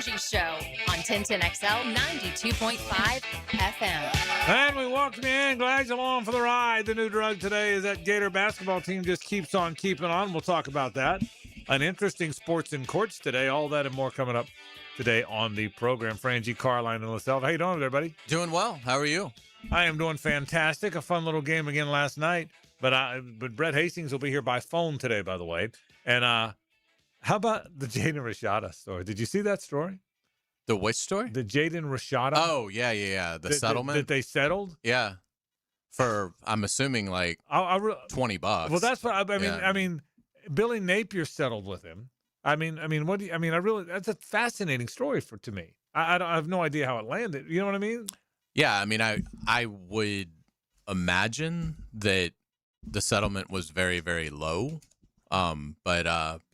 Frangie Show on 1010XL 92.5 FM. And we welcome you in. Glad you're along for the ride. The new drug today is that Gator basketball team just keeps on keeping on. We'll talk about that. An interesting sports in courts today. All that and more coming up today on the program. Frangie, Carline, and LaSalle. How you doing, everybody? Doing well. How are you? I am doing fantastic. A fun little game again last night. But Brett Hastings will be here by phone today, by the way. And how about the Jaden Rashada story? Did you see that story? The which story? The Jaden Rashada. Oh, yeah. The settlement? That they settled? Yeah. For, I'm assuming, like, $20. Well, that's what I mean. Yeah. I mean, Billy Napier settled with him. I mean, what do you, I mean, that's a fascinating story to me. I have no idea how it landed. You know what I mean? Yeah, I mean, I would imagine that the settlement was very, very low. But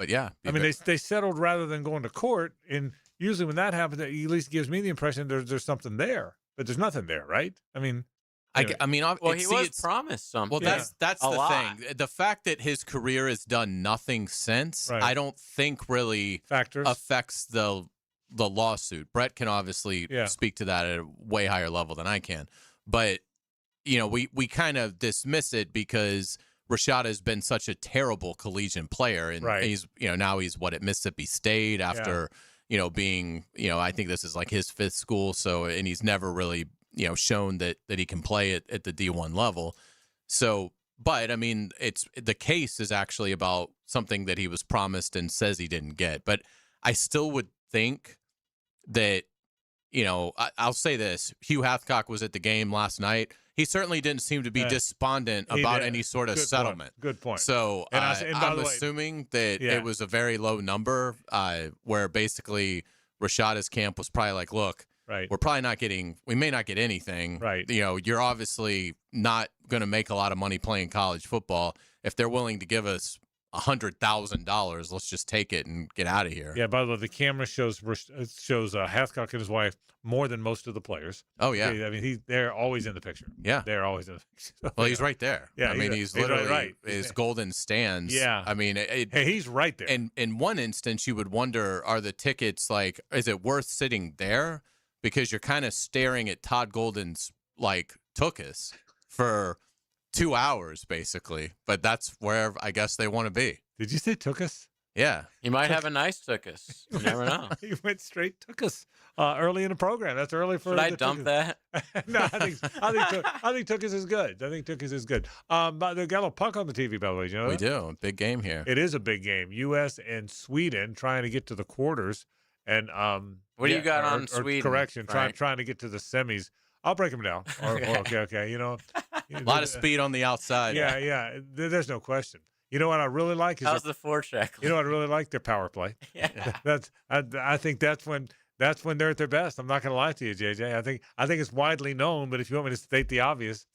yeah. I mean, they settled rather than going to court, and usually when that happens, it at least gives me the impression there's something there, but there's nothing there, right? I mean, anyway. He was promised something. Well, that's the lot. thing. The fact that his career has done nothing since, Right. I don't think really Factors. affects the lawsuit. Brett can obviously Yeah. speak to that at a way higher level than I can. But, we kind of dismiss it because Rashada has been such a terrible collegiate player. And Right. he's, now he's at Mississippi State after, being, I think this is like his fifth school. So, and he's never really, shown that he can play at the D1 level. So, but I mean, the case is actually about something that he was promised and says he didn't get. But I still would think that, I'll say this: Hugh Hathcock was at the game last night. He certainly didn't seem to be despondent about any sort of Good settlement. Point. Good point. So And by I'm the way, assuming that Yeah. it was a very low number, where basically Rashada's camp was probably like, look, right. we may not get anything. Right. You're obviously not going to make a lot of money playing college football. If they're willing to give us $100,000, let's just take it and get out of here. Yeah. By the way, the camera shows Hathcock and his wife more than most of the players. Oh yeah. I mean, they're always in the picture. Yeah. They're always in the picture. Well, he's right there. Yeah, I mean, he's literally right. his golden stands. Yeah. I mean, Hey, he's right there. And in one instance, you would wonder, are the tickets like, is it worth sitting there? Because you're kind of staring at Todd Golden's tuchus for 2 hours, basically. But that's where I guess they want to be. Did you say took us? Yeah. He might have a nice tuchus. You never know. He went straight took us early in the program. That's early for. Should I dump that? No, I think Tuckus is good. I think Tuckus is good. But they got a little puck on the TV, by the way. You know We that? do. Big game here. It is a big game. U.S. and Sweden trying to get to the quarters, and What do you got on Sweden, Correction, Frank? trying to get to the semis. I'll break them down. Okay. A lot of speed on the outside. Yeah. There's no question. You know what I really like is How's the forecheck? you know what I really like? Their power play. Yeah. I think that's when they're at their best. I'm not going to lie to you, JJ. I think it's widely known, but if you want me to state the obvious,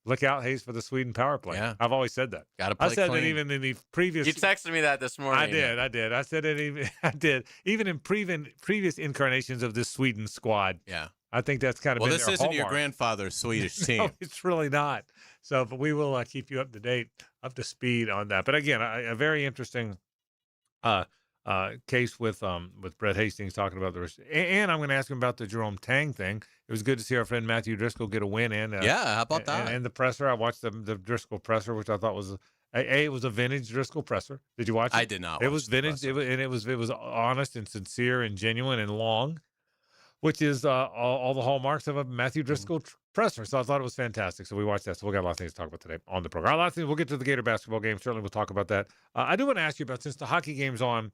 look out, Hayes, for the Sweden power play. Yeah. I've always said that. Got to play I said clean. that even in the previous. You texted me that this morning. I did. I said it. Even in previous incarnations of this Sweden squad. Yeah. I think that's kind of Well, been this their isn't your hallmark. grandfather's Swedish team. No, it's really not. So, but we will keep you up to date, up to speed on that. But again, a very interesting case with Brett Hastings talking about and I'm going to ask him about the Jerome Tang thing. It was good to see our friend Matthew Driscoll get a win in. Yeah, how about that? And the presser, I watched the Driscoll presser, which I thought was it was a vintage Driscoll presser. Did you watch it? I did not. It watch was the vintage, presser. it was honest and sincere and genuine and long, which is all the hallmarks of a Matthew Driscoll presser. So I thought it was fantastic. So we watched that. So we got a lot of things to talk about today on the program. A lot of things. We'll get to the Gator basketball game. Certainly, we'll talk about that. I do want to ask you about, since the hockey game's on,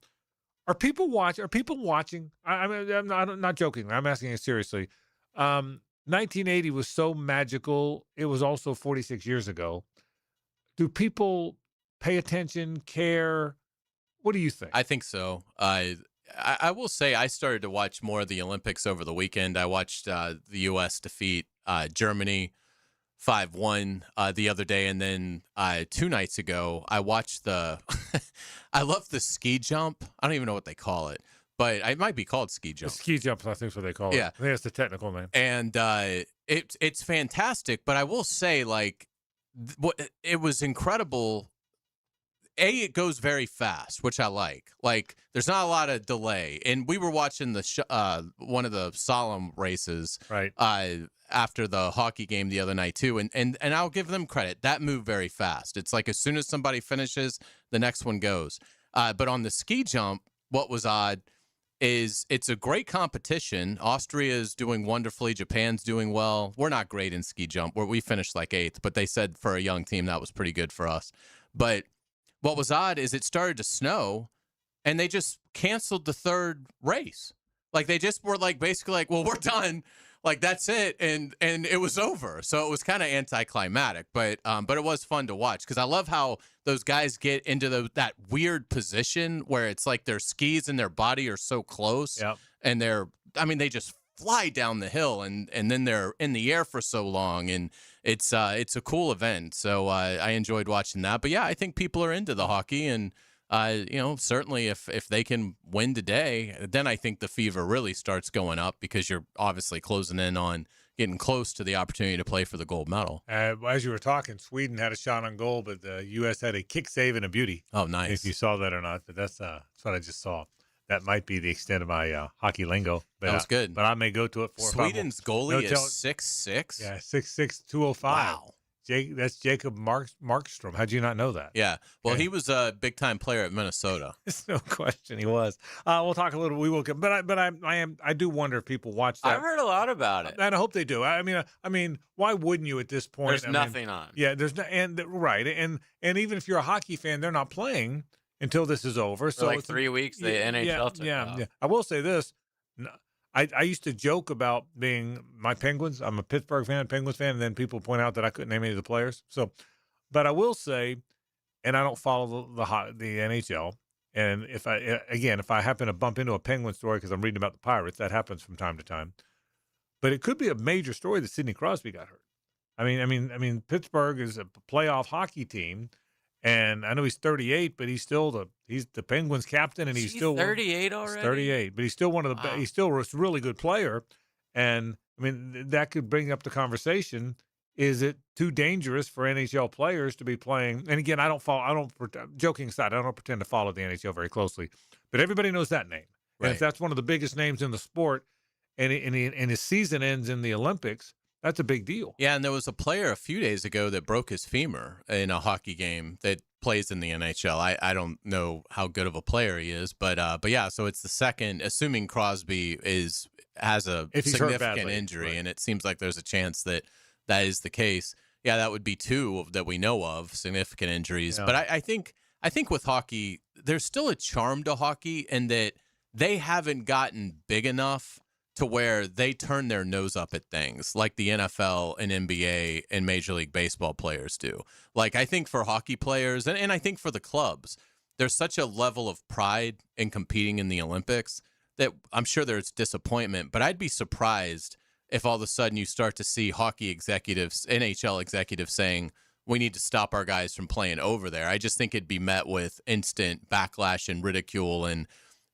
are people watching? I'm not joking. I'm asking you seriously. 1980 was so magical. It was also 46 years ago. Do people pay attention, care? What do you think? I think so. I will say I started to watch more of the Olympics over the weekend. I watched the U.S. defeat Germany 5-1 the other day, and then 2 nights ago I watched the I love the ski jump. I don't even know what they call it, but it might be called ski The jump. ski jump, I think is what they call it. Yeah. I think that's the technical name. And it's fantastic, but I will say, it was incredible. it goes very fast, which I like. Like, there's not a lot of delay. And we were watching the one of the solemn races Right. After the hockey game the other night too, and I'll give them credit. That moved very fast. It's like as soon as somebody finishes, the next one goes. But on the ski jump, what was odd is it's a great competition. Austria is doing wonderfully. Japan's doing well. We're not great in ski jump. We finished like 8th, but they said for a young team that was pretty good for us. But what was odd is it started to snow, and they just canceled the third race. Like, they just were like basically like, well, we're done. Like, that's it, and it was over. So it was kind of anticlimactic, but it was fun to watch because I love how those guys get into that weird position where it's like their skis and their body are so close, and they just fly down the hill, and then they're in the air for so long, and it's a cool event. So I enjoyed watching that. But yeah, I think people are into the hockey, and certainly if they can win today, then I think the fever really starts going up because you're obviously closing in on getting close to the opportunity to play for the gold medal. As you were talking, Sweden had a shot on goal, but the U.S. had a kick save and a beauty. Oh, nice. If you saw that or not, but that's what I just saw. That might be the extent of my hockey lingo. But, that was good. But I may go to it for Sween's goalie is 6'6". Yeah, 6'6", 205. Wow. That's Jacob Markstrom. How'd you not know that? Yeah. Well, he was a big-time player at Minnesota. There's no question he was. We'll talk a little. We will. But I do wonder if people watch that. I've heard a lot about it, and I hope they do. I mean, why wouldn't you at this point? There's nothing on. Yeah, there's no, right, and even if you're a hockey fan, they're not playing until this is over. So for like 3 weeks, the NHL took off. Yeah. I will say this. I used to joke about being my Penguins. I'm a Pittsburgh fan, Penguins fan, and then people point out that I couldn't name any of the players. So, but I will say, and I don't follow the NHL. And if I happen to bump into a Penguin story because I'm reading about the Pirates, that happens from time to time. But it could be a major story that Sidney Crosby got hurt. I mean, Pittsburgh is a playoff hockey team. And I know he's 38, but he's the Penguins captain, and he's still 38 already. He's 38, but he's still one of the he's still a really good player. And I mean, that could bring up the conversation: is it too dangerous for NHL players to be playing? And again, joking aside, I don't pretend to follow the NHL very closely, but everybody knows that name. Right. And if that's one of the biggest names in the sport, and his season ends in the Olympics, that's a big deal. Yeah, and there was a player a few days ago that broke his femur in a hockey game that plays in the NHL. I don't know how good of a player he is, but yeah, so it's the second, assuming Crosby has a significant injury, right. And it seems like there's a chance that is the case. Yeah, that would be 2 that we know of, significant injuries. Yeah. But I think with hockey, there's still a charm to hockey in that they haven't gotten big enough to where they turn their nose up at things like the NFL and NBA and Major League Baseball players do. Like, I think for hockey players, and I think for the clubs, there's such a level of pride in competing in the Olympics that I'm sure there's disappointment, but I'd be surprised if all of a sudden you start to see hockey executives, NHL executives saying, we need to stop our guys from playing over there. I just think it'd be met with instant backlash and ridicule, and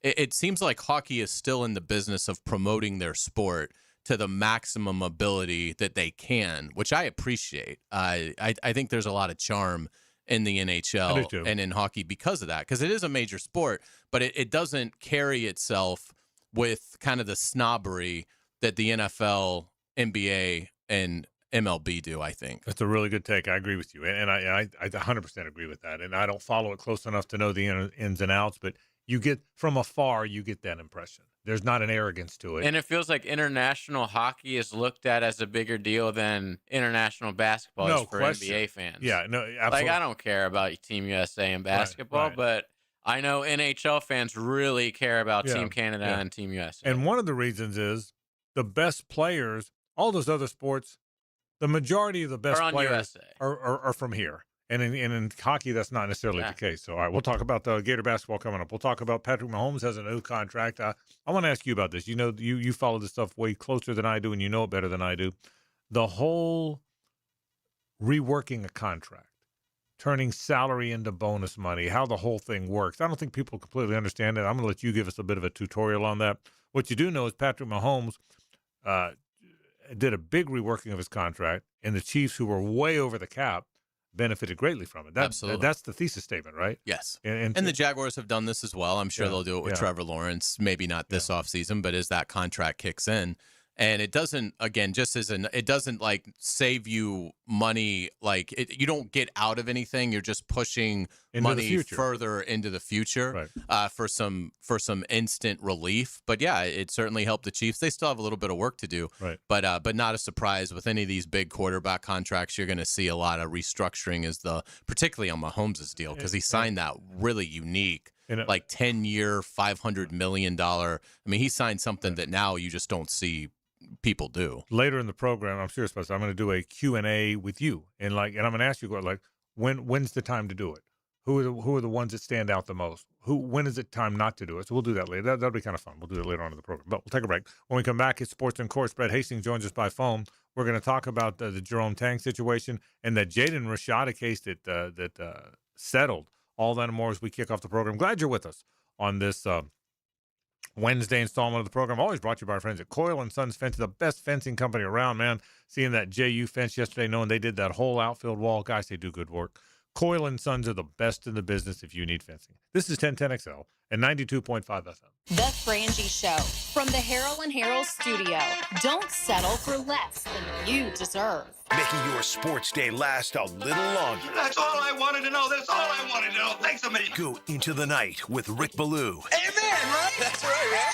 it seems like hockey is still in the business of promoting their sport to the maximum ability that they can, which I appreciate. I think there's a lot of charm in the NHL and in hockey because of that, because it is a major sport, but it doesn't carry itself with kind of the snobbery that the NFL, NBA, and MLB do, I think. That's a really good take. I agree with you. And I 100% agree with that. And I don't follow it close enough to know the ins and outs, but you get from afar, you get that impression. There's not an arrogance to it. And it feels like international hockey is looked at as a bigger deal than international basketball is for NBA fans. Yeah, no, absolutely. Like, I don't care about Team USA and basketball, but I know NHL fans really care about Team Canada and Team USA. And one of the reasons is the best players, all those other sports, the majority of the best players are from here. And in hockey, that's not necessarily the case. So, all right, we'll talk about the Gator basketball coming up. We'll talk about Patrick Mahomes has a new contract. I want to ask you about this. You know, you follow this stuff way closer than I do, and you know it better than I do. The whole reworking a contract, turning salary into bonus money, how the whole thing works. I don't think people completely understand it. I'm going to let you give us a bit of a tutorial on that. What you do know is Patrick Mahomes did a big reworking of his contract, and the Chiefs, who were way over the cap, benefited greatly from it. Absolutely. That's the thesis statement, right? Yes. And the Jaguars have done this as well. I'm sure Yeah, they'll do it with yeah. Trevor Lawrence, maybe not this offseason, but as that contract kicks in. And it doesn't, again, it doesn't like save you money. Like you don't get out of anything. You're just pushing Into the money future. further into the future for some instant relief. But yeah, it certainly helped the Chiefs. They still have a little bit of work to do, Right. but not a surprise with any of these big quarterback contracts. You're going to see a lot of restructuring particularly on Mahomes' deal, because he signed that really unique. Like 10-year, $500 million. I mean, he signed something that now you just don't see people do. Later in the program, I'm serious about this, I'm going to do a Q&A with you, and I'm going to ask you, like, when's the time to do it? Who are the ones that stand out the most? When is it time not to do it? So we'll do that later. That'll be kind of fun. We'll do it later on in the program. But we'll take a break. When we come back, it's Sports and Course. Brett Hastings joins us by phone. We're going to talk about the Jerome Tang situation and the Jaden Rashada case that settled. All that and more as we kick off the program. Glad you're with us on this Wednesday installment of the program. Always brought to you by our friends at Coyle & Sons Fencing, the best fencing company around, man. Seeing that JU fence yesterday, knowing they did that whole outfield wall. Guys, they do good work. Coyle & Sons are the best in the business if you need fencing. This is 1010XL and 92.5 FM. The Frangie Show from the Harold and Harold studio. Don't settle for less than you deserve. Making your sports day last a little longer. That's all I wanted to know. That's all I wanted to know. Thanks so much. Go into the night with Rick Ballou. Amen, right? That's right, right?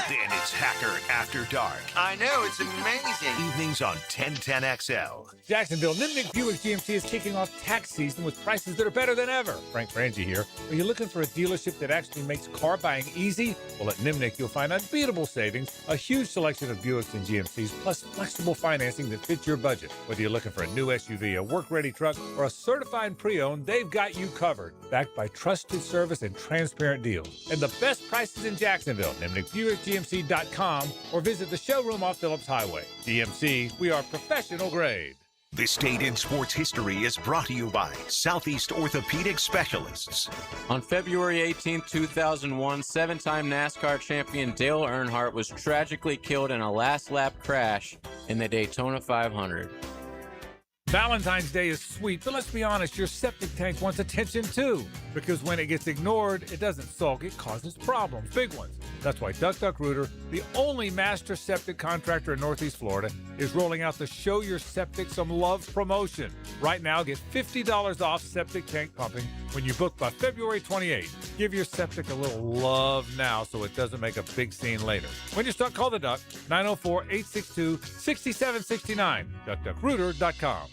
Then it's Hacker After Dark. I know, it's amazing. Evenings on 1010XL. Jacksonville, Nimnick Buick GMC is kicking off tax season with prices that are better than ever. Frank Frangie here. Are you looking for a dealership that actually makes car buying easy? Well, at Nimnick, you'll find unbeatable savings, a huge selection of Buicks and GMCs, plus flexible financing that fits your budget. Whether you're looking for a new SUV, a work-ready truck, or a certified pre-owned, they've got you covered. Backed by trusted service and transparent deals. And the best prices in Jacksonville. NimnickBuickGMC.com or visit the showroom off Phillips Highway. GMC, we are professional grade. This date in sports history is brought to you by Southeast Orthopedic Specialists. On February 18, 2001, seven-time NASCAR champion Dale Earnhardt was tragically killed in a last-lap crash in the Daytona 500. Valentine's Day is sweet, but let's be honest, your septic tank wants attention too. Because when it gets ignored, it doesn't sulk, it causes problems, big ones. That's why DuckDuckRooter, the only master septic contractor in Northeast Florida, is rolling out the Show Your Septic Some Love promotion. Right now, get $50 off septic tank pumping when you book by February 28th. Give your septic a little love now so it doesn't make a big scene later. When you're stuck, call the Duck, 904-862-6769, DuckDuckRooter.com.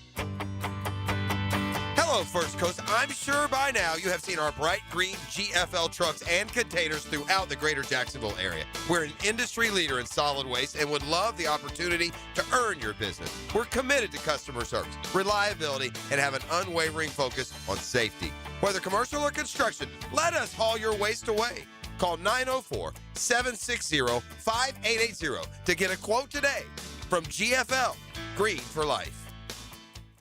Hello, First Coast. I'm sure by now you have seen our bright green GFL trucks and containers throughout the greater Jacksonville area. We're an industry leader in solid waste and would love the opportunity to earn your business. We're committed to customer service, reliability, and have an unwavering focus on safety. Whether commercial or construction, let us haul your waste away. Call 904-760-5880 to get a quote today. From GFL, Green for Life.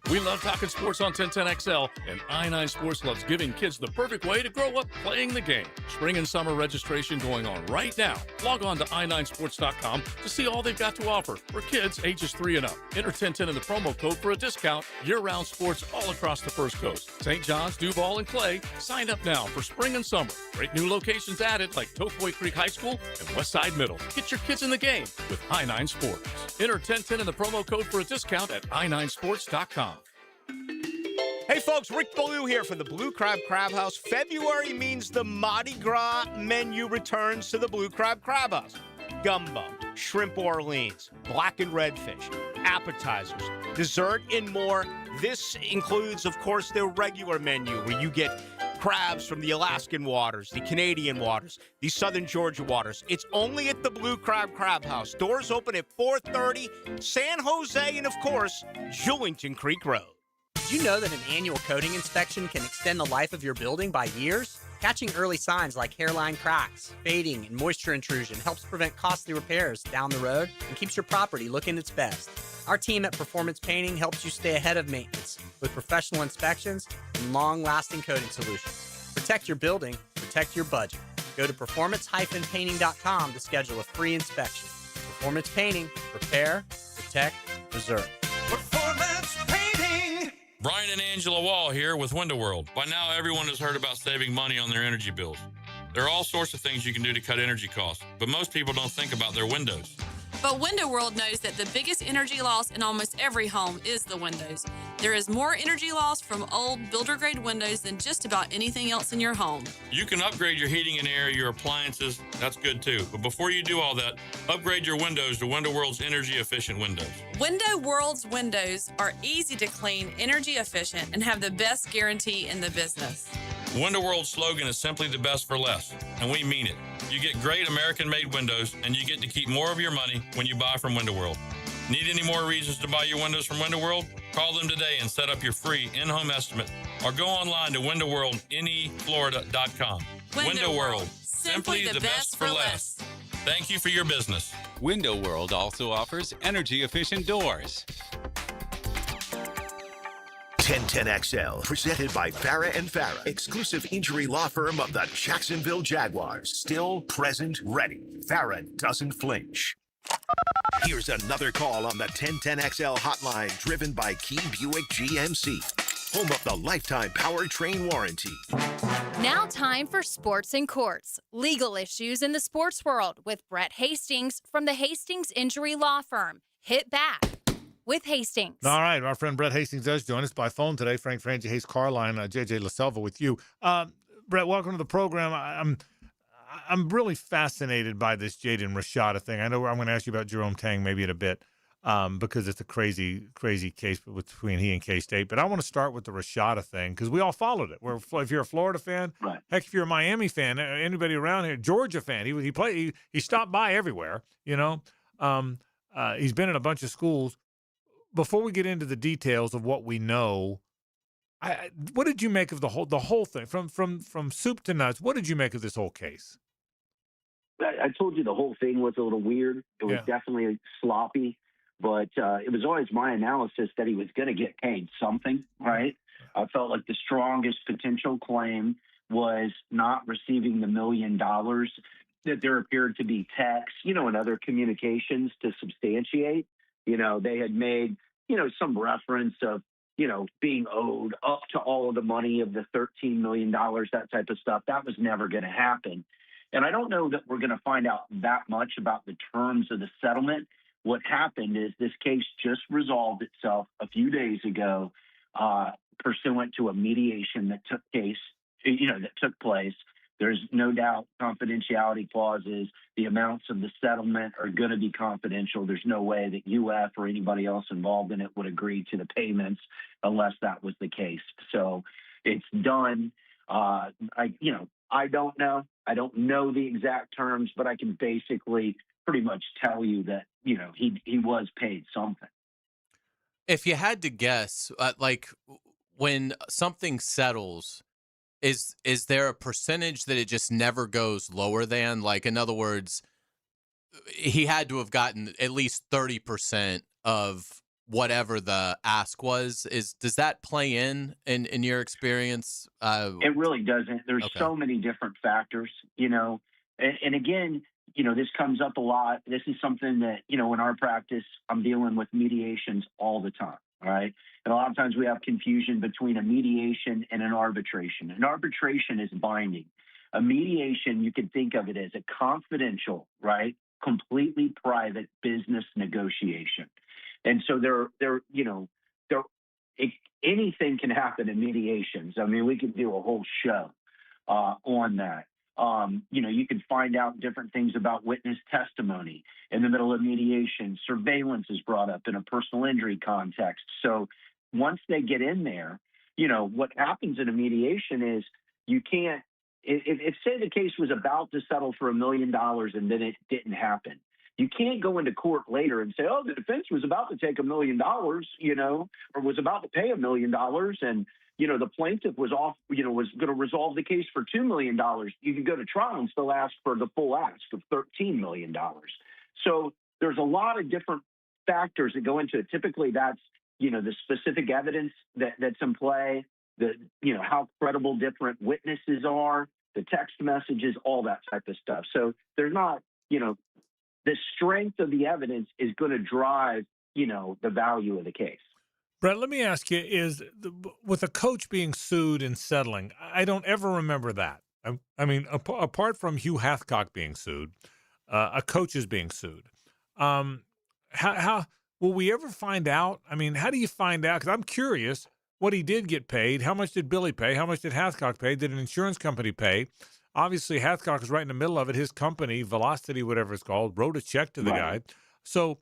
We love talking sports on 1010XL, and I9 Sports loves giving kids the perfect way to grow up playing the game. Spring and summer registration going on right now. Log on to i9sports.com to see all they've got to offer for kids ages 3 and up. Enter 1010 in the promo code for a discount. Year-round sports all across the First Coast. St. John's, Duval, and Clay. Sign up now for spring and summer. Great new locations added like Tofoy Creek High School and Westside Middle. Get your kids in the game with I9 Sports. Enter 1010 in the promo code for a discount at i9sports.com. Hey folks, Rick Ballou here from the Blue Crab Crab House. February means the Mardi Gras menu returns to the Blue Crab Crab House. Gumbo, shrimp Orleans, black and redfish, appetizers, dessert, and more. This includes, of course, their regular menu where you get crabs from the Alaskan waters, the Canadian waters, the Southern Georgia waters. It's only at the Blue Crab Crab House. Doors open at 4:30, San Jose, and of course, Julington Creek Road. Did you know that an annual coating inspection can extend the life of your building by years? Catching early signs like hairline cracks, fading, and moisture intrusion helps prevent costly repairs down the road and keeps your property looking its best. Our team at Performance Painting helps you stay ahead of maintenance with professional inspections and long-lasting coating solutions. Protect your building, protect your budget. Go to performance-painting.com to schedule a free inspection. Performance Painting, repair, protect, preserve. Performance painting. Brian and Angela Wall here with Window World. By now, everyone has heard about saving money on their energy bills. There are all sorts of things you can do to cut energy costs, but most people don't think about their windows. But Window World knows that the biggest energy loss in almost every home is the windows. There is more energy loss from old builder-grade windows than just about anything else in your home. You can upgrade your heating and air, your appliances. That's good too. But before you do all that, upgrade your windows to Window World's energy-efficient windows. Window World's windows are easy to clean, energy efficient, and have the best guarantee in the business. Window World's slogan is simply the best for less, and we mean it. You get great American-made windows, and you get to keep more of your money when you buy from Window World. Need any more reasons to buy your windows from Window World? Call them today and set up your free in-home estimate, or go online to windowworldneflorida.com. Window World, simply the best for less. Thank you for your business. Window World also offers energy-efficient doors. 1010XL, presented by Farah and Farah, exclusive injury law firm of the Jacksonville Jaguars. Still present, ready. Farah doesn't flinch. Here's another call on the 1010XL hotline, driven by Key Buick GMC, home of the lifetime powertrain warranty. Now time for Sports and Courts, legal issues in the sports world with Brett Hastings from the Hastings Injury Law Firm. Hit back with Hastings. All right, our friend Brett Hastings does join us by phone today. Frangie, Hayes, Carline, JJ LaSelva with you. Brett, welcome to the program. I'm really fascinated by this Jaden Rashada thing. I know I'm going to ask you about Jerome Tang maybe in a bit because it's a crazy case between he and K-State. But I want to start with the Rashada thing because we all followed it. If you're a Florida fan, right. Heck, if you're a Miami fan, anybody around here, Georgia fan, he stopped by everywhere. You know, he's been in a bunch of schools. Before we get into the details of what we know, what did you make of the whole thing from soup to nuts? What did you make of this whole case? I told you the whole thing was a little weird. It was definitely sloppy, but it was always my analysis that he was going to get paid something, right? I felt like the strongest potential claim was not receiving the $1 million, that there appeared to be texts, and other communications to substantiate. They had made, some reference of, being owed up to all of the money of the $13 million, that type of stuff. That was never going to happen. And I don't know that we're going to find out that much about the terms of the settlement. What happened is this case just resolved itself a few days ago, pursuant to a mediation that took place. There's no doubt confidentiality clauses. The amounts of the settlement are going to be confidential. There's no way that UF or anybody else involved in it would agree to the payments unless that was the case. So it's done. I don't know. I don't know the exact terms, but I can basically pretty much tell you that, he was paid something. If you had to guess, when something settles, is there a percentage that it just never goes lower than? Like, in other words, he had to have gotten at least 30% of whatever the ask was. Does that play in your experience? It really doesn't. There's so many different factors, and again, this comes up a lot. This is something that, in our practice, I'm dealing with mediations all the time. All right. And a lot of times we have confusion between a mediation and an arbitration. An arbitration is binding. A mediation, you can think of it as a confidential, right, completely private business negotiation. And so anything can happen in mediations. I mean, we could do a whole show on that. You can find out different things about witness testimony in the middle of mediation. Surveillance is brought up in a personal injury context. So once they get in there, what happens in a mediation is you can't, if say the case was about to settle for $1 million and then it didn't happen, you can't go into court later and say, oh, the defense was about to take $1 million, or was about to pay $1 million and, the plaintiff was was going to resolve the case for $2 million. You could go to trial and still ask for the full ask of $13 million. So there's a lot of different factors that go into it. Typically, that's, the specific evidence that's in play, how credible different witnesses are, the text messages, all that type of stuff. So there's not, the strength of the evidence is going to drive, the value of the case. Brett, let me ask you: with a coach being sued and settling, I don't ever remember that. I mean, apart from Hugh Hathcock being sued, a coach is being sued. How will we ever find out? I mean, how do you find out? Because I'm curious what he did get paid. How much did Billy pay? How much did Hathcock pay? Did an insurance company pay? Obviously, Hathcock is right in the middle of it. His company, Velocity, whatever it's called, wrote a check to the guy. So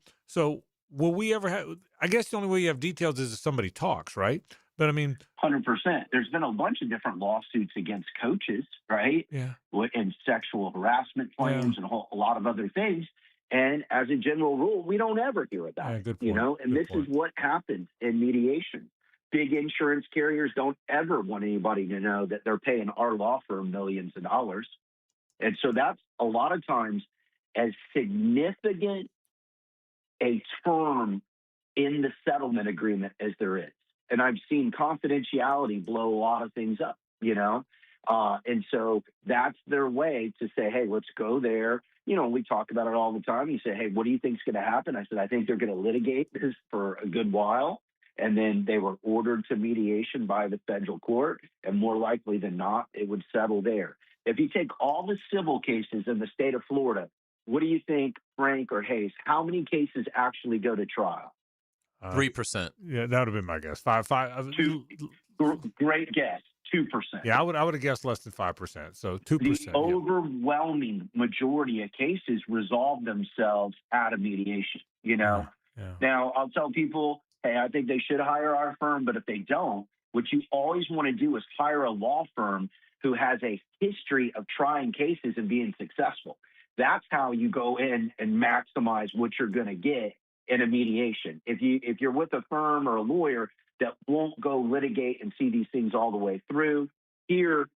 will we ever have? I guess the only way you have details is if somebody talks, right? But I mean, 100%. There's been a bunch of different lawsuits against coaches, right? Yeah. And sexual harassment claims and a lot of other things. And as a general rule, we don't ever hear about it. Good point. You know, and this is what happens in mediation. Big insurance carriers don't ever want anybody to know that they're paying our law firm millions of dollars. And so that's a lot of times as significant a term in the settlement agreement as there is. And I've seen confidentiality blow a lot of things up, you know? And so that's their way to say, hey, let's go there. You know, we talk about it all the time. You say, hey, what do you think's going to happen? I said, I think they're going to litigate this for a good while. And then they were ordered to mediation by the federal court. And more likely than not, it would settle there. If you take all the civil cases in the state of Florida, what do you think, Frank or Hayes, how many cases actually go to trial? 3%. Yeah, that would have been my guess. Five. Great guess. 2%. Yeah, I would have guessed less than 5%. So 2%. The overwhelming majority of cases resolve themselves out of mediation. You know. Yeah. Now I'll tell people, hey, I think they should hire our firm, but if they don't, what you always want to do is hire a law firm who has a history of trying cases and being successful. That's how you go in and maximize what you're going to get in a mediation. If you're with a firm or a lawyer that won't go litigate and see these things all the way through, here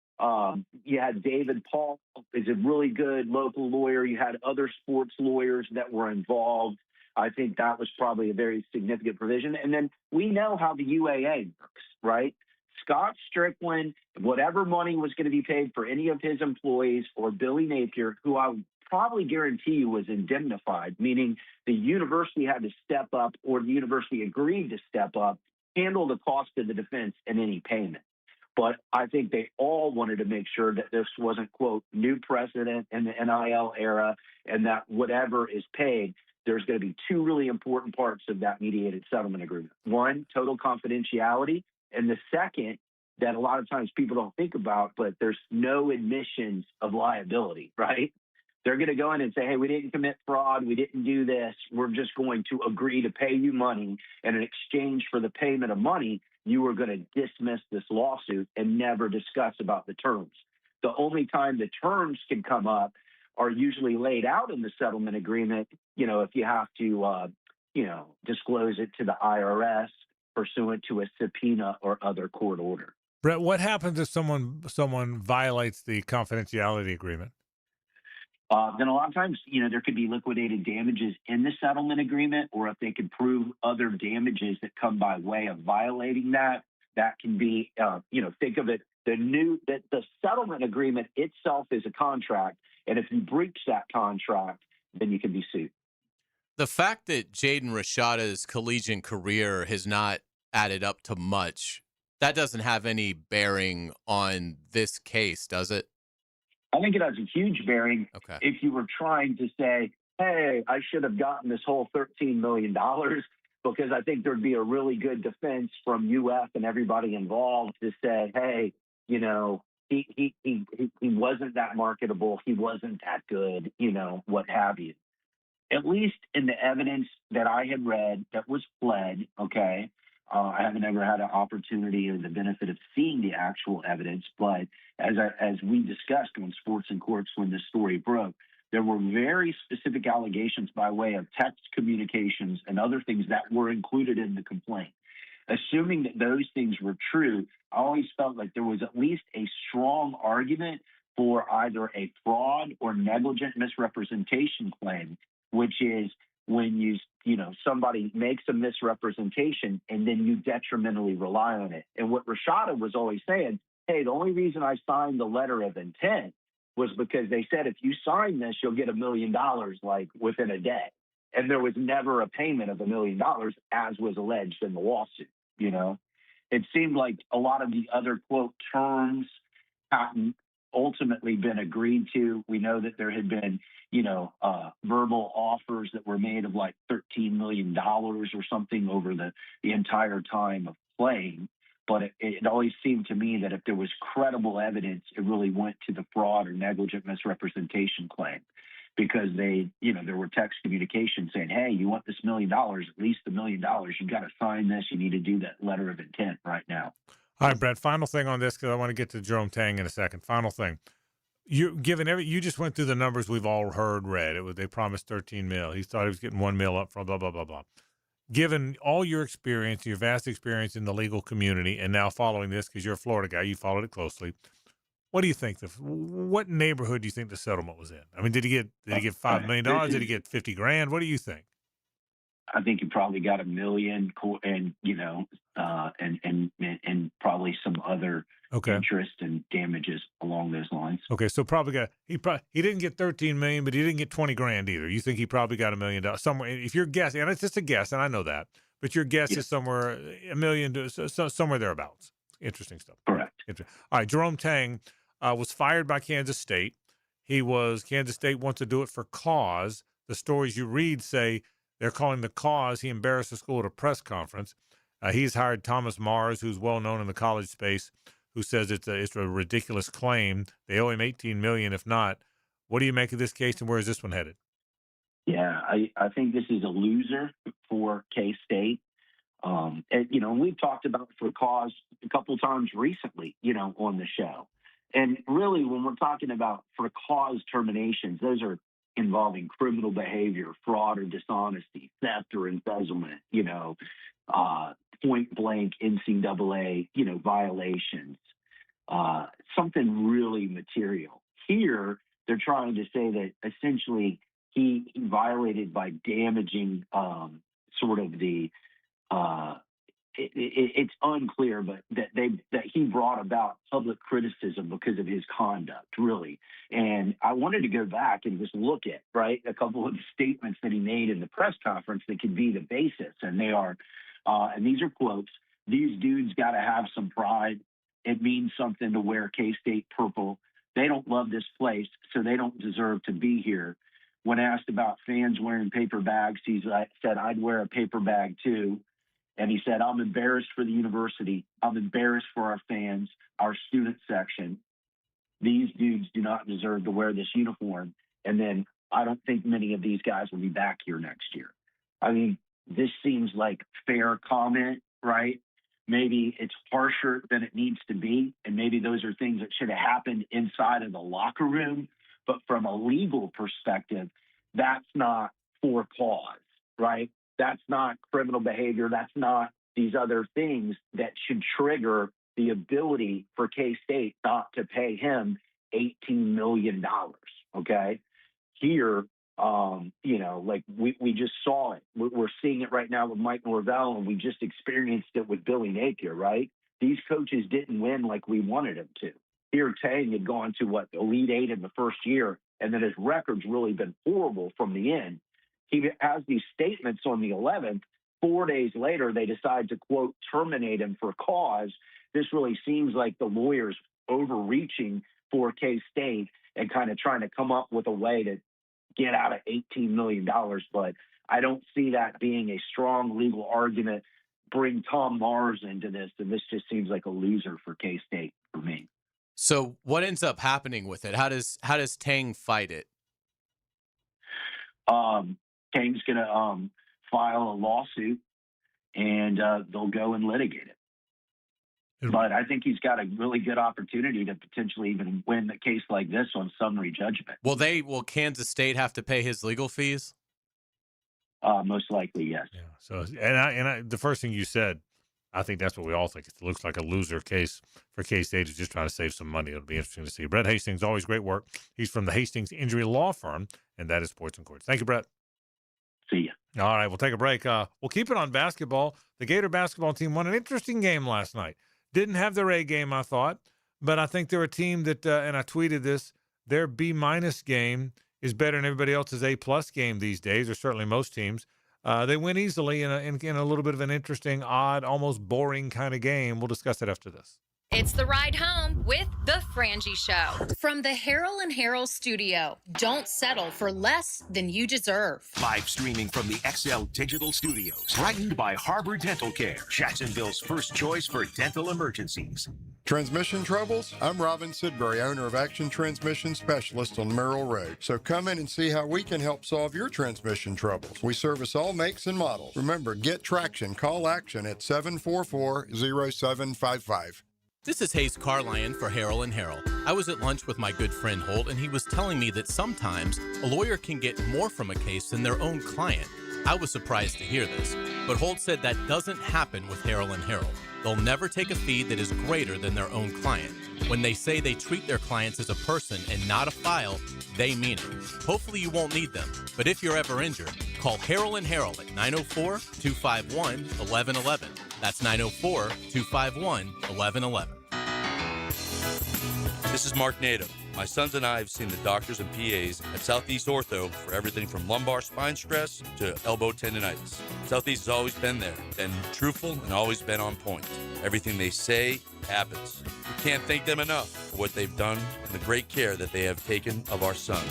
you had David Paul is a really good local lawyer. You had other sports lawyers that were involved. I think that was probably a very significant provision. And then we know how the UAA works, right? Scott Strickland, whatever money was going to be paid for any of his employees, or Billy Napier, who I would probably guarantee you was indemnified, meaning the university had to step up, or the university agreed to step up, handle the cost of the defense and any payment. But I think they all wanted to make sure that this wasn't, quote, new precedent in the NIL era, and that whatever is paid, there's going to be two really important parts of that mediated settlement agreement. One, total confidentiality. And the second, that a lot of times people don't think about, but there's no admissions of liability, right? They're going to go in and say, hey, we didn't commit fraud. We didn't do this. We're just going to agree to pay you money. And in exchange for the payment of money, you are going to dismiss this lawsuit and never discuss about the terms. The only time the terms can come up are usually laid out in the settlement agreement, you know, if you have to, disclose it to the IRS pursuant to a subpoena or other court order. Brett, what happens if someone violates the confidentiality agreement? Then a lot of times, there could be liquidated damages in the settlement agreement, or if they could prove other damages that come by way of violating that can be, think of it, the settlement agreement itself is a contract. And if you breach that contract, then you can be sued. The fact that Jaden Rashada's collegiate career has not added up to much, that doesn't have any bearing on this case, does it? I think it has a huge bearing. Okay. If you were trying to say, hey, I should have gotten this whole $13 million, because I think there'd be a really good defense from UF and everybody involved to say, hey, he wasn't that marketable. He wasn't that good, what have you. At least in the evidence that I had read that was pled, okay, I haven't ever had an opportunity or the benefit of seeing the actual evidence, but as we discussed on Sports and Courts when this story broke, there were very specific allegations by way of text communications and other things that were included in the complaint. Assuming that those things were true, I always felt like there was at least a strong argument for either a fraud or negligent misrepresentation claim, which is when somebody makes a misrepresentation and then you detrimentally rely on it. And what Rashada was always saying, hey, the only reason I signed the letter of intent was because they said, if you sign this, you'll get $1 million like within a day. And there was never a payment of $1 million, as was alleged in the lawsuit, It seemed like a lot of the other, quote, terms hadn't ultimately been agreed to. We know that there had been, verbal offers that were made of like $13 million or something over the entire time of playing. But it always seemed to me that if there was credible evidence, it really went to the fraud or negligent misrepresentation claim, because there were text communications saying, hey, you want this $1 million, at least $1 million, you got to sign this. You need to do that letter of intent right now. All right, Brett, final thing on this, because I want to get to Jerome Tang in a second. Final thing. You just went through the numbers we've all read. They promised $13 million. He thought he was getting $1 million up from blah, blah, blah, blah. Given all your experience, your vast experience in the legal community, and now following this, because you're a Florida guy, you followed it closely. What do you think? What neighborhood do you think the settlement was in? I mean, did he get $5 million? Did he get $50,000? What do you think? I think he probably got $1 million, and and probably some other interest and damages along those lines. Okay, so he didn't get $13 million, but he didn't get $20,000 either. You think he probably got $1 million somewhere? If you're guessing, and it's just a guess, and I know that, but your guess is somewhere $1 million to somewhere thereabouts. Interesting stuff. Correct. All right, Jerome Tang was fired by Kansas State. Kansas State wants to do it for cause. The stories you read say they're calling the cause he embarrassed the school at a press conference. He's hired Thomas Mars, who's well known in the college space, who says it's a ridiculous claim. They owe him $18 million, if not. What do you make of this case, and where is this one headed? Yeah, I think this is a loser for K-State. And we've talked about for cause a couple times recently, on the show. And really, when we're talking about for cause terminations, those are involving criminal behavior, fraud or dishonesty, theft or embezzlement, point blank NCAA, violations, something really material. Here, they're trying to say that essentially he violated by damaging sort of the it's unclear, but that he brought about public criticism because of his conduct, really. And I wanted to go back and just look at, a couple of statements that he made in the press conference that could be the basis. And they are, and these are quotes, "These dudes got to have some pride. It means something to wear K-State purple. They don't love this place, so they don't deserve to be here." When asked about fans wearing paper bags, he said, "I'd wear a paper bag too." And he said, "I'm embarrassed for the university. I'm embarrassed for our fans, our student section. These dudes do not deserve to wear this uniform. And then I don't think many of these guys will be back here next year." I mean, this seems like fair comment, right? Maybe it's harsher than it needs to be. And maybe those are things that should have happened inside of the locker room. But from a legal perspective, that's not for cause, right? That's not criminal behavior. That's not these other things that should trigger the ability for K-State not to pay him $18 million, okay? Here, we just saw it. We're seeing it right now with Mike Norvell, and we just experienced it with Billy Napier, right? These coaches didn't win like we wanted them to. Here, Tang had gone to, Elite Eight in the first year, and then his record's really been horrible from the end. He has these statements on the 11th. 4 days later, they decide to, quote, terminate him for cause. This really seems like the lawyers overreaching for K-State and kind of trying to come up with a way to get out of $18 million. But I don't see that being a strong legal argument. Bring Tom Mars into this, and this just seems like a loser for K-State for me. So what ends up happening with it? How does Tang fight it? Tang's going to file a lawsuit, and they'll go and litigate it. But I think he's got a really good opportunity to potentially even win a case like this on summary judgment. Will Kansas State have to pay his legal fees? Most likely, yes. Yeah. So, the first thing you said, I think that's what we all think. It looks like a loser case for K-State is just trying to save some money. It'll be interesting to see. Brett Hastings, always great work. He's from the Hastings Injury Law Firm, and that is Sports and Courts. Thank you, Brett. See ya. All right, we'll take a break. We'll keep it on basketball. The Gator basketball team won an interesting game last night. Didn't have their A game, I thought, but I think they're a team that, and I tweeted this, their B- game is better than everybody else's A+ game these days, or certainly most teams. They win easily in a little bit of an interesting, odd, almost boring kind of game. We'll discuss it after this. It's the ride home with the Frangie Show. From the Harrell and Harrell studio, don't settle for less than you deserve. Live streaming from the XL Digital Studios. Brightened by Harbor Dental Care, Jacksonville's first choice for dental emergencies. Transmission troubles? I'm Robin Sidbury, owner of Action Transmission Specialist on Merrill Road. So come in and see how we can help solve your transmission troubles. We service all makes and models. Remember, get traction. Call Action at 744-0755. This is Hayes Carlion for Harrell and Harrell. I was at lunch with my good friend Holt, and he was telling me that sometimes a lawyer can get more from a case than their own client. I was surprised to hear this, but Holt said that doesn't happen with Harrell and Harrell. They'll never take a fee that is greater than their own client. When they say they treat their clients as a person and not a file, they mean it. Hopefully you won't need them, but if you're ever injured, call Harrell and Harrell at 904-251-1111. That's 904-251-1111. This is Mark Nato. My sons and I have seen the doctors and PAs at Southeast Ortho for everything from lumbar spine stress to elbow tendonitis. Southeast has always been there, been truthful, and always been on point. Everything they say happens. We can't thank them enough for what they've done and the great care that they have taken of our sons.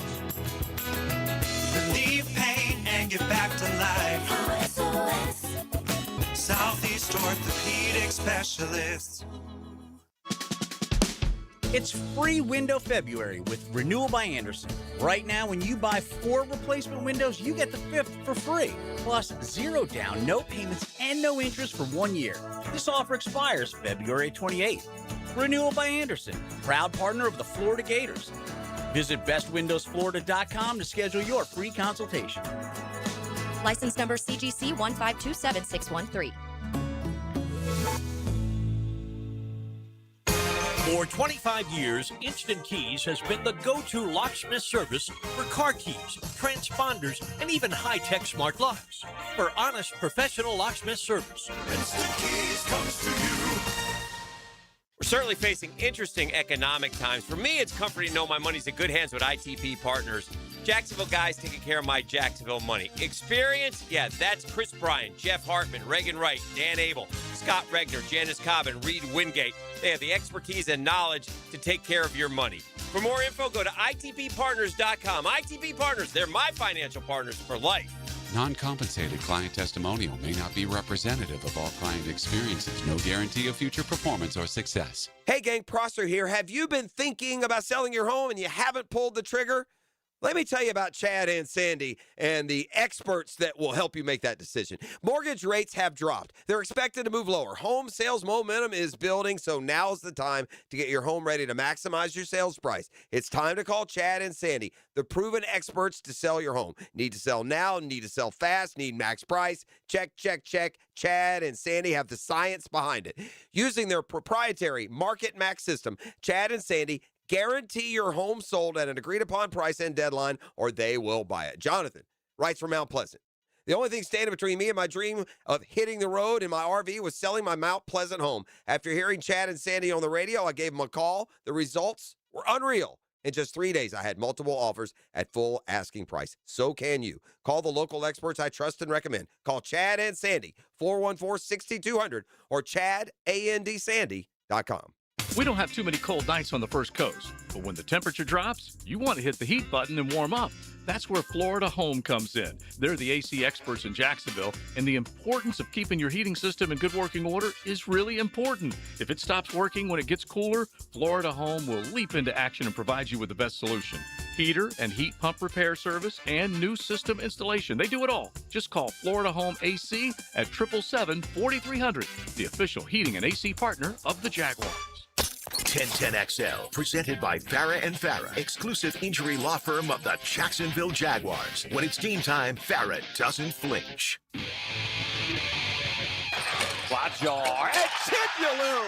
Relieve pain and get back to life. SOS. Southeast Orthopedic Specialists. It's free window February with Renewal by Andersen. Right now, when you buy 4 replacement windows, you get the 5th for free. Plus, 0 down, no payments, and no interest for 1 year. This offer expires February 28th. Renewal by Andersen, proud partner of the Florida Gators. Visit bestwindowsflorida.com to schedule your free consultation. License number CGC 1527613. For 25 years, Instant Keys has been the go-to locksmith service for car keys, transponders, and even high-tech smart locks. For honest, professional locksmith service, Instant Keys comes to you. We're certainly facing interesting economic times. For me, it's comforting to know my money's in good hands with ITP Partners. Jacksonville guys taking care of my Jacksonville money. Experience? Yeah, that's Chris Bryan, Jeff Hartman, Reagan Wright, Dan Abel, Scott Regner, Janice Cobb, and Reed Wingate. They have the expertise and knowledge to take care of your money. For more info, go to itppartners.com. ITP Partners, they're my financial partners for life. Non-compensated client testimonial may not be representative of all client experiences. No guarantee of future performance or success. Hey gang, Prosser here. Have you been thinking about selling your home and you haven't pulled the trigger? Let me tell you about Chad and Sandy and the experts that will help you make that decision. Mortgage rates have dropped. They're expected to move lower. Home sales momentum is building, so now's the time to get your home ready to maximize your sales price. It's time to call Chad and Sandy, the proven experts to sell your home. Need to sell now, need to sell fast, need max price. Check, check, check. Chad and Sandy have the science behind it. Using their proprietary Market Max system, Chad and Sandy guarantee your home sold at an agreed-upon price and deadline, or they will buy it. Jonathan writes from Mount Pleasant. The only thing standing between me and my dream of hitting the road in my RV was selling my Mount Pleasant home. After hearing Chad and Sandy on the radio, I gave them a call. The results were unreal. In just 3 days, I had multiple offers at full asking price. So can you. Call the local experts I trust and recommend. Call Chad and Sandy, 414-6200, or chadandsandy.com. We don't have too many cold nights on the First Coast, but when the temperature drops, you want to hit the heat button and warm up. That's where Florida Home comes in. They're the AC experts in Jacksonville, and the importance of keeping your heating system in good working order is really important. If it stops working when it gets cooler, Florida Home will leap into action and provide you with the best solution. Heater and heat pump repair service and new system installation. They do it all. Just call Florida Home AC at 777-4300, the official heating and AC partner of the Jaguars. 1010XL, presented by Farah and Farah, exclusive injury law firm of the Jacksonville Jaguars. When it's game time, Farah doesn't flinch. Quadjar and Tibulou.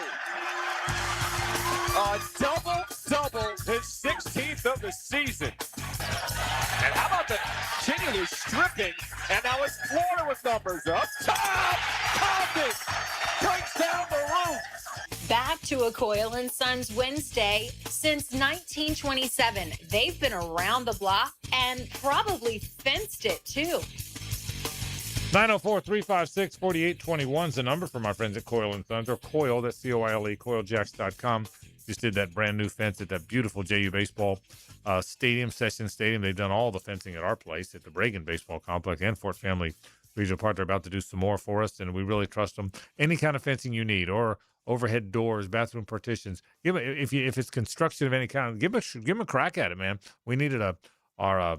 A double-double, his 16th of the season. And how about the Tibulou stripping? And now it's Florida with numbers up top. Condon breaks down the roof. Back to Acoil and Sons Wednesday. Since 1927, they've been around the block and probably fenced it too. 904-356-4821 is the number for my friends at Coyle & Sons, or Coyle, that's C-O-I-L-E, CoyleJacks.com. Just did that brand new fence at that beautiful JU Baseball Stadium, Session Stadium. They've done all the fencing at our place at the Reagan Baseball Complex and Fort Family Regional Park. They're about to do some more for us, and we really trust them. Any kind of fencing you need, or overhead doors, bathroom partitions. If it's construction of any kind, give them a crack at it, man. We needed our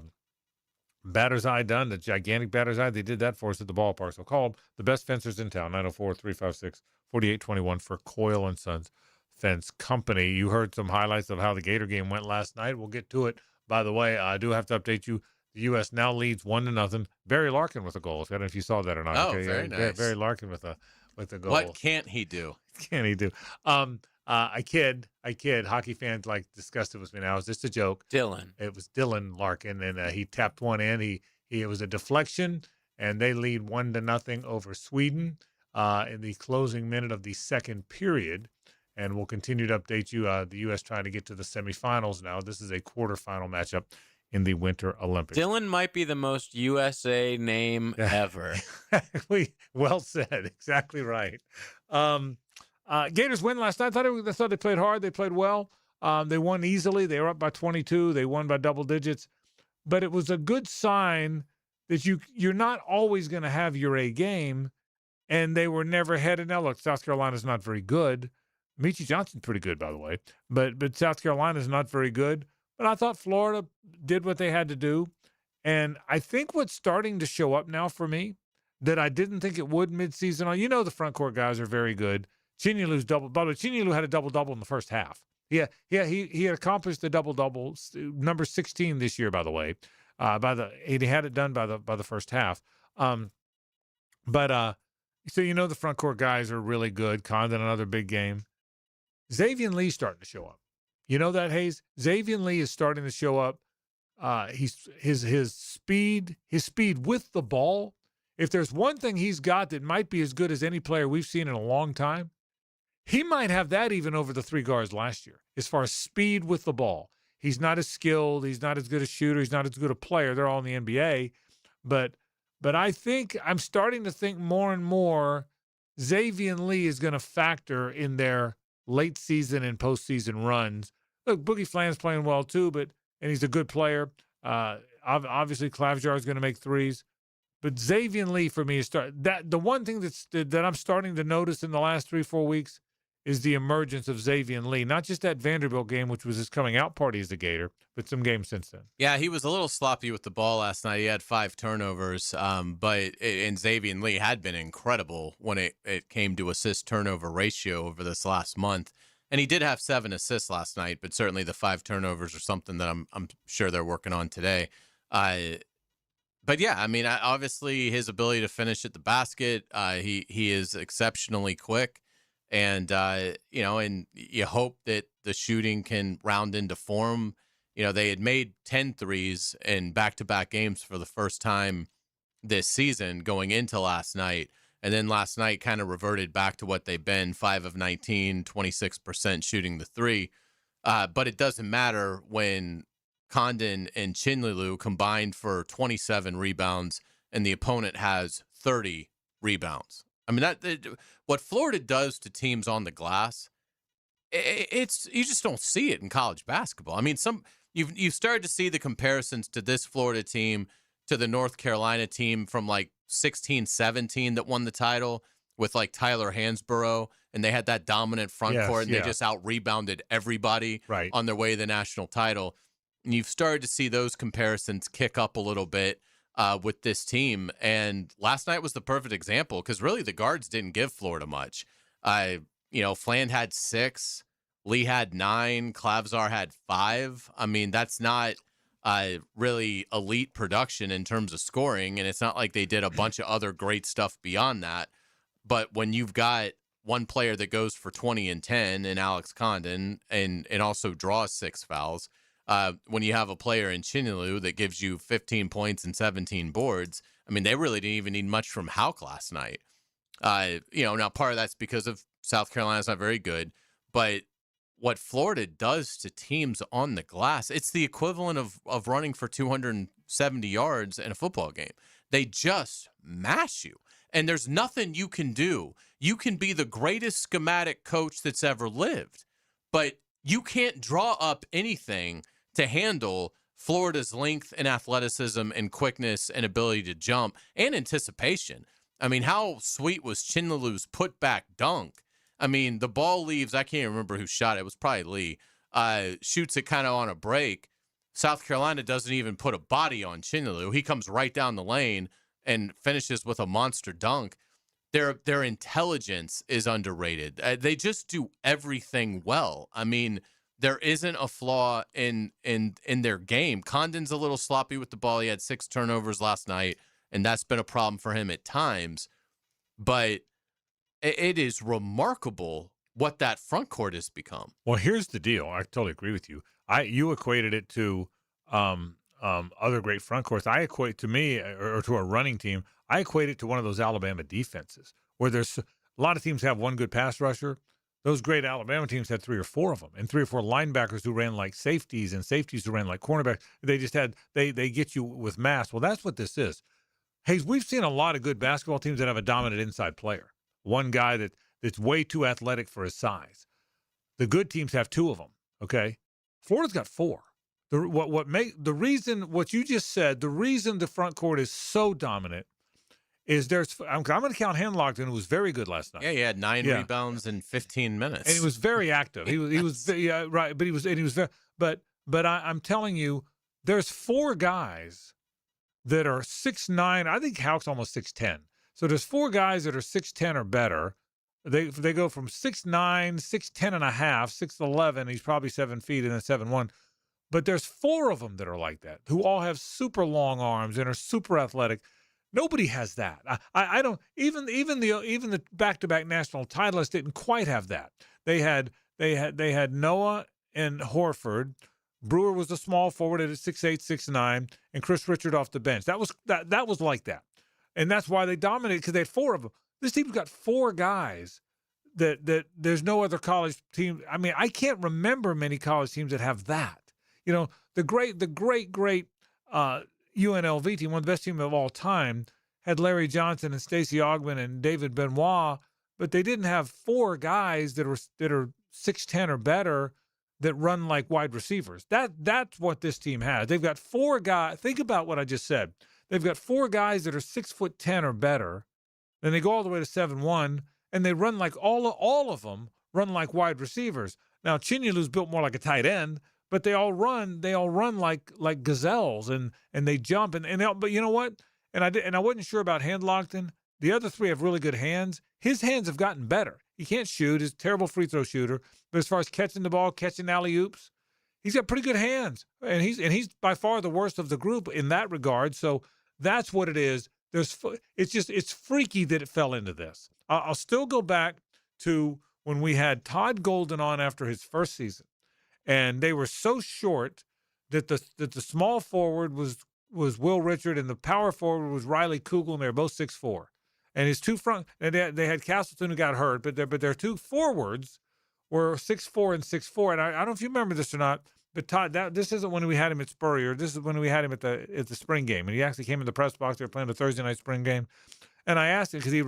batter's eye done, the gigantic batter's eye. They did that for us at the ballpark. So call them, the best fencers in town, 904-356-4821 for Coyle & Sons Fence Company. You heard some highlights of how the Gator game went last night. We'll get to it. By the way, I do have to update you. The U.S. now leads 1-0. Barry Larkin with a goal. I don't know if you saw that or not. Oh, very nice. Barry Larkin with a goal. What can't he do? Can he do? I kid. Hockey fans discussed it with me now. It was just a joke. Dylan. It was Dylan Larkin, and he tapped one in. It was a deflection, and they lead 1-0 over Sweden in the closing minute of the second period. And we'll continue to update you. The U.S. trying to get to the semifinals now. This is a quarterfinal matchup in the Winter Olympics. Dylan might be the most USA name ever. Well said. Exactly right. Gators win last night. I thought they played hard. They played well. They won easily. They were up by 22. They won by double digits. But it was a good sign that you're not always going to have your A game, and they were never headed. Now, look, South Carolina's not very good. Michi Johnson's pretty good, by the way. But South Carolina's not very good. But I thought Florida did what they had to do. And I think what's starting to show up now for me that I didn't think it would midseason. You know the front court guys are very good. Chinyalu's double. By the way, Chinyalu had a double-double in the first half. He had accomplished the double-double, number 16 this year, by the way. He had it done by the first half. So you know the front court guys are really good. Condon, another big game. Xavier Lee's starting to show up. You know that, Hayes? Xavier Lee is starting to show up. His speed with the ball. If there's one thing he's got that might be as good as any player we've seen in a long time, he might have that even over the three guards last year. As far as speed with the ball, he's not as skilled. He's not as good a shooter. He's not as good a player. They're all in the NBA, but I think I'm starting to think more and more Xavier Lee is going to factor in their late season and postseason runs. Look, Boogie Flan's playing well too, and he's a good player. Obviously, Klavjar is going to make threes, but Xavier Lee for me is the one thing that I'm starting to notice in the last 3-4 weeks is the emergence of Xavier Lee. Not just that Vanderbilt game, which was his coming out party as a Gator, but some games since then. Yeah, he was a little sloppy with the ball last night. He had 5 turnovers, and Xavier Lee had been incredible when it came to assist-turnover ratio over this last month. And he did have 7 assists last night, but certainly the 5 turnovers are something that I'm sure they're working on today. But yeah, I mean, obviously his ability to finish at the basket, he is exceptionally quick. And, and you hope that the shooting can round into form. They had made 10 threes in back-to-back games for the first time this season going into last night. And then last night kind of reverted back to what they've been, 5 of 19, 26% shooting the three. But it doesn't matter when Condon and Chinyalu combined for 27 rebounds and the opponent has 30 rebounds. I mean, what Florida does to teams on the glass, you just don't see it in college basketball. I mean, you've started to see the comparisons to this Florida team to the North Carolina team from 16-17 that won the title with Tyler Hansborough, and they had that dominant front court, and they just out-rebounded everybody on their way to the national title. And you've started to see those comparisons kick up a little bit with this team. And last night was the perfect example because really the guards didn't give Florida much. Flan had 6, Lee had 9, Klavzar had 5. I mean, that's not really elite production in terms of scoring, and it's not like they did a bunch of other great stuff beyond that. But when you've got one player that goes for 20 and 10 in Alex Condon and also draws 6 fouls, when you have a player in Chinyalu that gives you 15 points and 17 boards, I mean, they really didn't even need much from Houck last night. Now part of that's because of South Carolina's not very good, but what Florida does to teams on the glass, it's the equivalent of running for 200 70 yards in a football game. They just mash you. And there's nothing you can do. You can be the greatest schematic coach that's ever lived, but you can't draw up anything to handle Florida's length and athleticism and quickness and ability to jump and anticipation. I mean, how sweet was Chinlalu's putback dunk? I mean, the ball leaves, I can't remember who shot it. It was probably Lee. Shoots it kind of on a break. South Carolina doesn't even put a body on Chinlalu. He comes right down the lane and finishes with a monster dunk. Their intelligence is underrated. They just do everything well. I mean, there isn't a flaw in their game. Condon's a little sloppy with the ball. He had 6 turnovers last night, and that's been a problem for him at times. But it is remarkable what that front court has become. Well, here's the deal. I totally agree with you. You equated it to other great front courts. I equate to me or to a running team. I equate it to one of those Alabama defenses where there's a lot of teams have one good pass rusher. Those great Alabama teams had 3 or 4 of them, and 3 or 4 linebackers who ran like safeties and safeties who ran like cornerbacks. They just had they get you with mass. Well, that's what this is. Hayes, we've seen a lot of good basketball teams that have a dominant inside player. One guy that's way too athletic for his size. The good teams have 2 of them. Okay, Florida's got 4. What you just said, the reason the front court is so dominant is I'm going to count Henlogton, who was very good last night. Yeah, he had 9 rebounds in 15 minutes. And he was very active. He was yeah, right, but he was very, but I'm telling you, there's 4 guys that are 6'9". I think Houck's almost 6'10". So there's 4 guys that are 6'10" or better. They go from 6'9", 6'10 and a half, 6'11". He's probably 7 feet and then 7'1". But there's 4 of them that are like that, who all have super long arms and are super athletic. Nobody has that. I don't even the back-to-back national titleists didn't quite have that. They had Noah and Horford. Brewer was the small forward at 6'8", 6'9", and Chris Richard off the bench. That was like that, and that's why they dominated, because they had 4 of them. This team's got 4 guys that there's no other college team. I mean, I can't remember many college teams that have that. You know, the great UNLV team, one of the best teams of all time, had Larry Johnson and Stacey Augmon and David Benoit, but they didn't have 4 guys that are 6'10" or better that run like wide receivers. That's what this team has. They've got 4 guys. Think about what I just said. They've got 4 guys that are 6'10" or better. Then they go all the way to 7'1", and they run like all of them run like wide receivers. Now Chinyalu's built more like a tight end, but they all run like gazelles, and they jump but you know what? And I wasn't sure about Henlogton. The other 3 have really good hands. His hands have gotten better. He can't shoot. He's a terrible free throw shooter. But as far as catching the ball, catching alley-oops, he's got pretty good hands. And he's by far the worst of the group in that regard. So that's what it is. It's freaky that it fell into this. I'll still go back to when we had Todd Golden on after his first season, and they were so short that the small forward was Will Richard and the power forward was Riley Kugel, and they were both 6'4". And his 2 front, and they had Castleton who got hurt, but their 2 forwards were 6'4" and 6'4". And I don't know if you remember this or not, but Todd, this isn't when we had him at Spurrier. This is when we had him at the spring game, and he actually came in the press box. They were playing the Thursday night spring game, and I asked him because he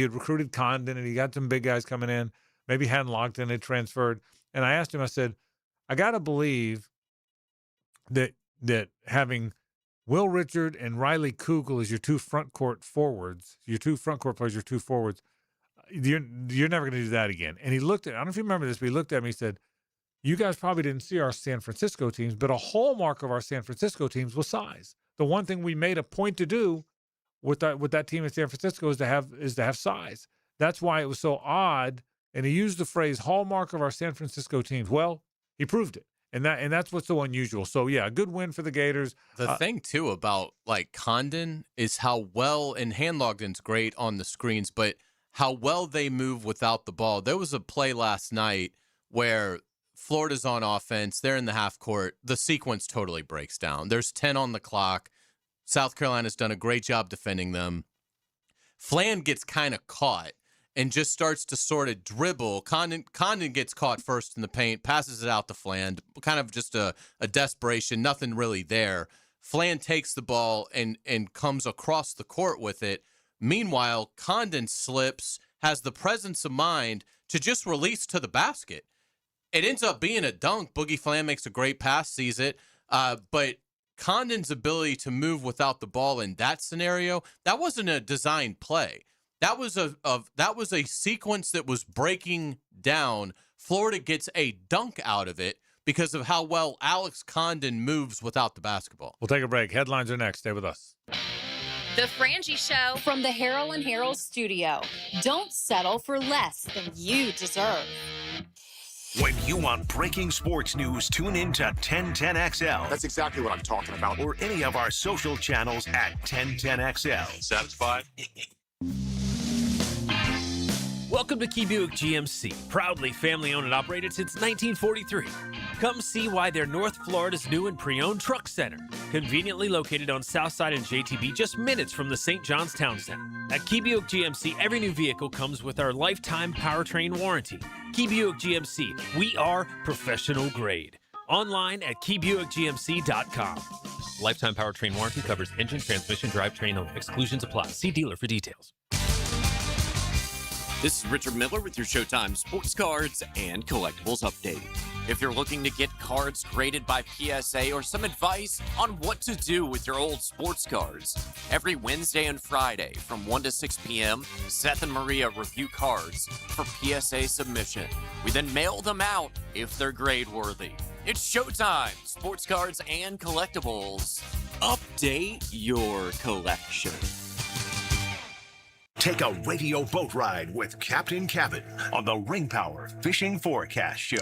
had recruited Condon, and he got some big guys coming in. Maybe Henlogton had transferred, and I asked him. I said, I got to believe that having Will Richard and Riley Kugel as your 2 front court forwards, your 2 front court players, your 2 forwards, you're never going to do that again. And he looked at, I don't know if you remember this, but he looked at me and said, you guys probably didn't see our San Francisco teams, but a hallmark of our San Francisco teams was size. The one thing we made a point to do with that team in San Francisco is to have size. That's why it was so odd. And he used the phrase hallmark of our San Francisco teams. Well, he proved it. And that's what's so unusual. So, yeah, a good win for the Gators. The thing, too, about, like, Condon is how well, and Henlogton's great on the screens, but how well they move without the ball. There was a play last night where Florida's on offense. They're in the half court. The sequence totally breaks down. There's 10 on the clock. South Carolina's done a great job defending them. Flan gets kind of caught and just starts to sort of dribble. Condon gets caught first in the paint, passes it out to Flan, kind of just a desperation, nothing really there. Flan takes the ball and comes across the court with it. Meanwhile, Condon slips, has the presence of mind to just release to the basket. It ends up being a dunk. Boogie Flan makes a great pass, sees it. But Condon's ability to move without the ball in that scenario, that wasn't a designed play. That was a sequence that was breaking down. Florida gets a dunk out of it because of how well Alex Condon moves without the basketball. We'll take a break. Headlines are next. Stay with us. The Frangie Show from the Harrell and Harrell studio. Don't settle for less than you deserve. When you want breaking sports news, tune in to 1010XL. That's exactly what I'm talking about. Or any of our social channels at 1010XL. Satisfied? Welcome to Key Buick GMC, proudly family-owned and operated since 1943. Come see why they're North Florida's new and pre-owned truck center, conveniently located on Southside and JTB, just minutes from the St. John's Town Center. At Key Buick GMC, every new vehicle comes with our lifetime powertrain warranty. Key Buick GMC, we are professional grade. Online at keybuickgmc.com. Lifetime powertrain warranty covers engine, transmission, drivetrain only. Exclusions apply. See dealer for details. This is Richard Miller with your Showtime Sports Cards and Collectibles Update. If you're looking to get cards graded by PSA or some advice on what to do with your old sports cards, every Wednesday and Friday from 1 to 6 p.m., Seth and Maria review cards for PSA submission. We then mail them out if they're grade worthy. It's Showtime Sports Cards and Collectibles. Update your collection. Take a radio boat ride with Captain Cabin on the Ring Power Fishing Forecast Show.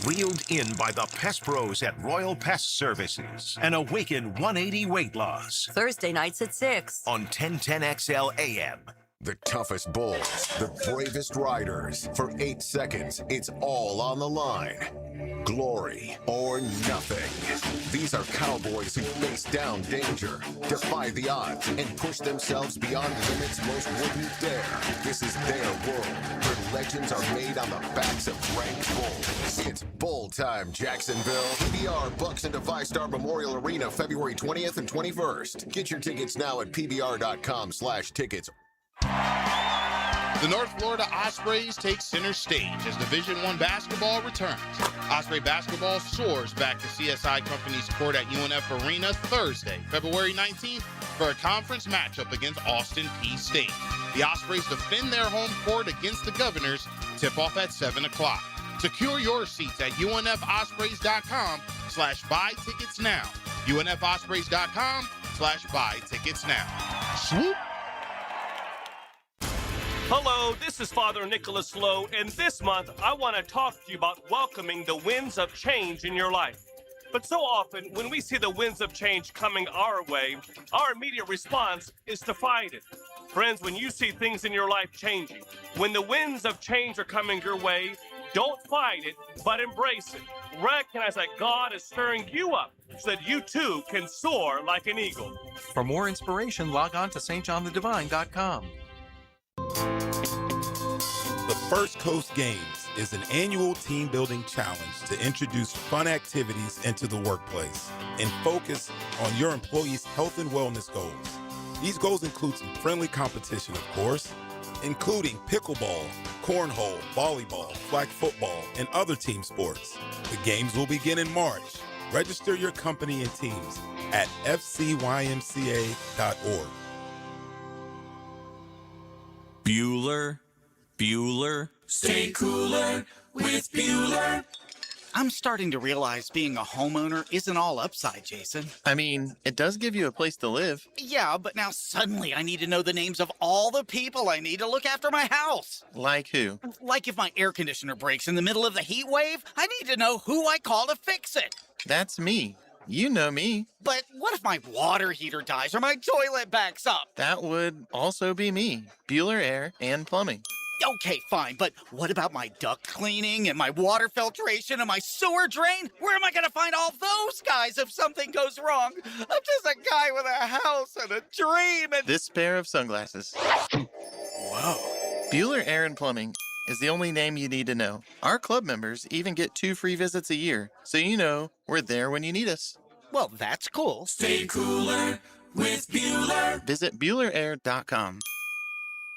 Reeled in by the Pest Pros at Royal Pest Services and awaken 180 weight loss. Thursday nights at 6 on 1010XL AM. The toughest bulls, the bravest riders. For 8 seconds, it's all on the line. Glory or nothing. These are cowboys who face down danger, defy the odds, and push themselves beyond the limits most wouldn't dare. This is their world, where legends are made on the backs of ranked bulls. It's bull time, Jacksonville. PBR Bucks into Five-Star Memorial Arena, February 20th and 21st. Get your tickets now at pbr.com/tickets. The North Florida Ospreys take center stage as Division I basketball returns. Osprey basketball soars back to CSI Company's court at UNF Arena Thursday, February 19th for a conference matchup against Austin Peay State. The Ospreys defend their home court against the Governors, tip-off at 7 o'clock. Secure your seats at UNFospreys.com/buy tickets now. UNFospreys.com/buy tickets now. Swoop! Hello, this is Father Nicholas Lowe, and this month I want to talk to you about welcoming the winds of change in your life. But so often, when we see the winds of change coming our way, our immediate response is to fight it. Friends, when you see things in your life changing, when the winds of change are coming your way, don't fight it, but embrace it. Recognize that God is stirring you up so that you too can soar like an eagle. For more inspiration, log on to stjohnthedivine.com. The First Coast Games is an annual team-building challenge to introduce fun activities into the workplace and focus on your employees' health and wellness goals. These goals include some friendly competition, of course, including pickleball, cornhole, volleyball, flag football, and other team sports. The games will begin in March. Register your company and teams at fcymca.org. Bueller, stay cooler with Bueller. I'm starting to realize being a homeowner isn't all upside, Jason. I mean, it does give you a place to live. Yeah, but now suddenly I need to know the names of all the people I need to look after my house. Like who? Like if my air conditioner breaks in the middle of the heat wave, I need to know who I call to fix it. That's me. You know me. But what if my water heater dies or my toilet backs up? That would also be me. Bueller Air and Plumbing. Okay, fine, but what about my duct cleaning and my water filtration and my sewer drain? Where am I going to find all those guys if something goes wrong? I'm just a guy with a house and a dream and... This pair of sunglasses. Whoa. Bueller Air and Plumbing is the only name you need to know. Our club members even get 2 free visits a year, so you know we're there when you need us. Well, that's cool. Stay cooler with Bueller. Visit BuellerAir.com.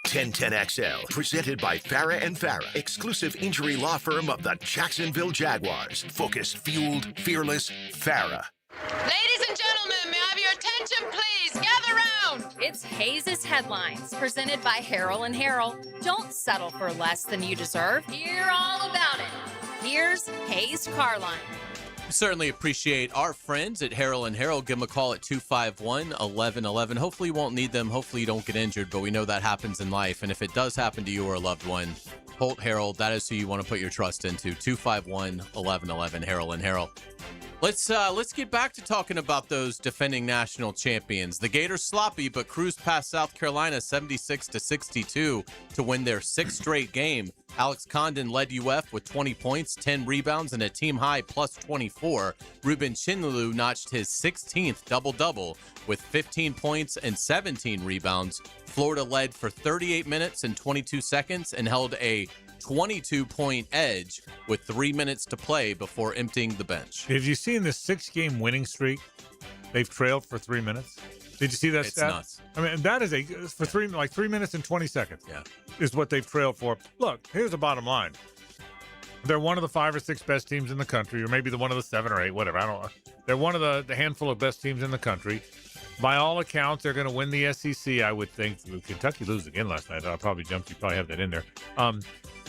1010XL, presented by Farah and Farah, exclusive injury law firm of the Jacksonville Jaguars. Focused, fueled, fearless, Farah. Ladies and gentlemen, may I have your attention, please? Gather round. It's Hayes' Headlines, presented by Harrell and Harrell. Don't settle for less than you deserve. Hear all about it. Here's Hayes Carline. We certainly appreciate our friends at Harrell and Harrell. Give them a call at 251-1111. Hopefully you won't need them. Hopefully you don't get injured, but we know that happens in life. And if it does happen to you or a loved one, Holt Harrell, that is who you want to put your trust into. 251-1111, Harrell and Harrell. Let's get back to talking about those defending national champions. The Gators sloppy, but cruised past South Carolina 76-62 to win their sixth straight game. Alex Condon led UF with 20 points, 10 rebounds, and a team-high plus 24. Ruben Chinlalu notched his 16th double-double with 15 points and 17 rebounds. Florida led for 38 minutes and 22 seconds and held a 22-point edge with 3 minutes to play before emptying the bench. Have you seen this 6-game winning streak? They've trailed for 3 minutes. Did you see that stat? Nuts. I mean, that is for 3 minutes and 20 seconds. Yeah, is what they've trailed for. Look, here's the bottom line. They're one of the 5 or 6 best teams in the country, or maybe one of the 7 or 8, whatever. I don't know. They're one of the handful of best teams in the country. By all accounts, they're going to win the SEC, I would think. Kentucky lose again last night. I'll probably jump. You probably have that in there.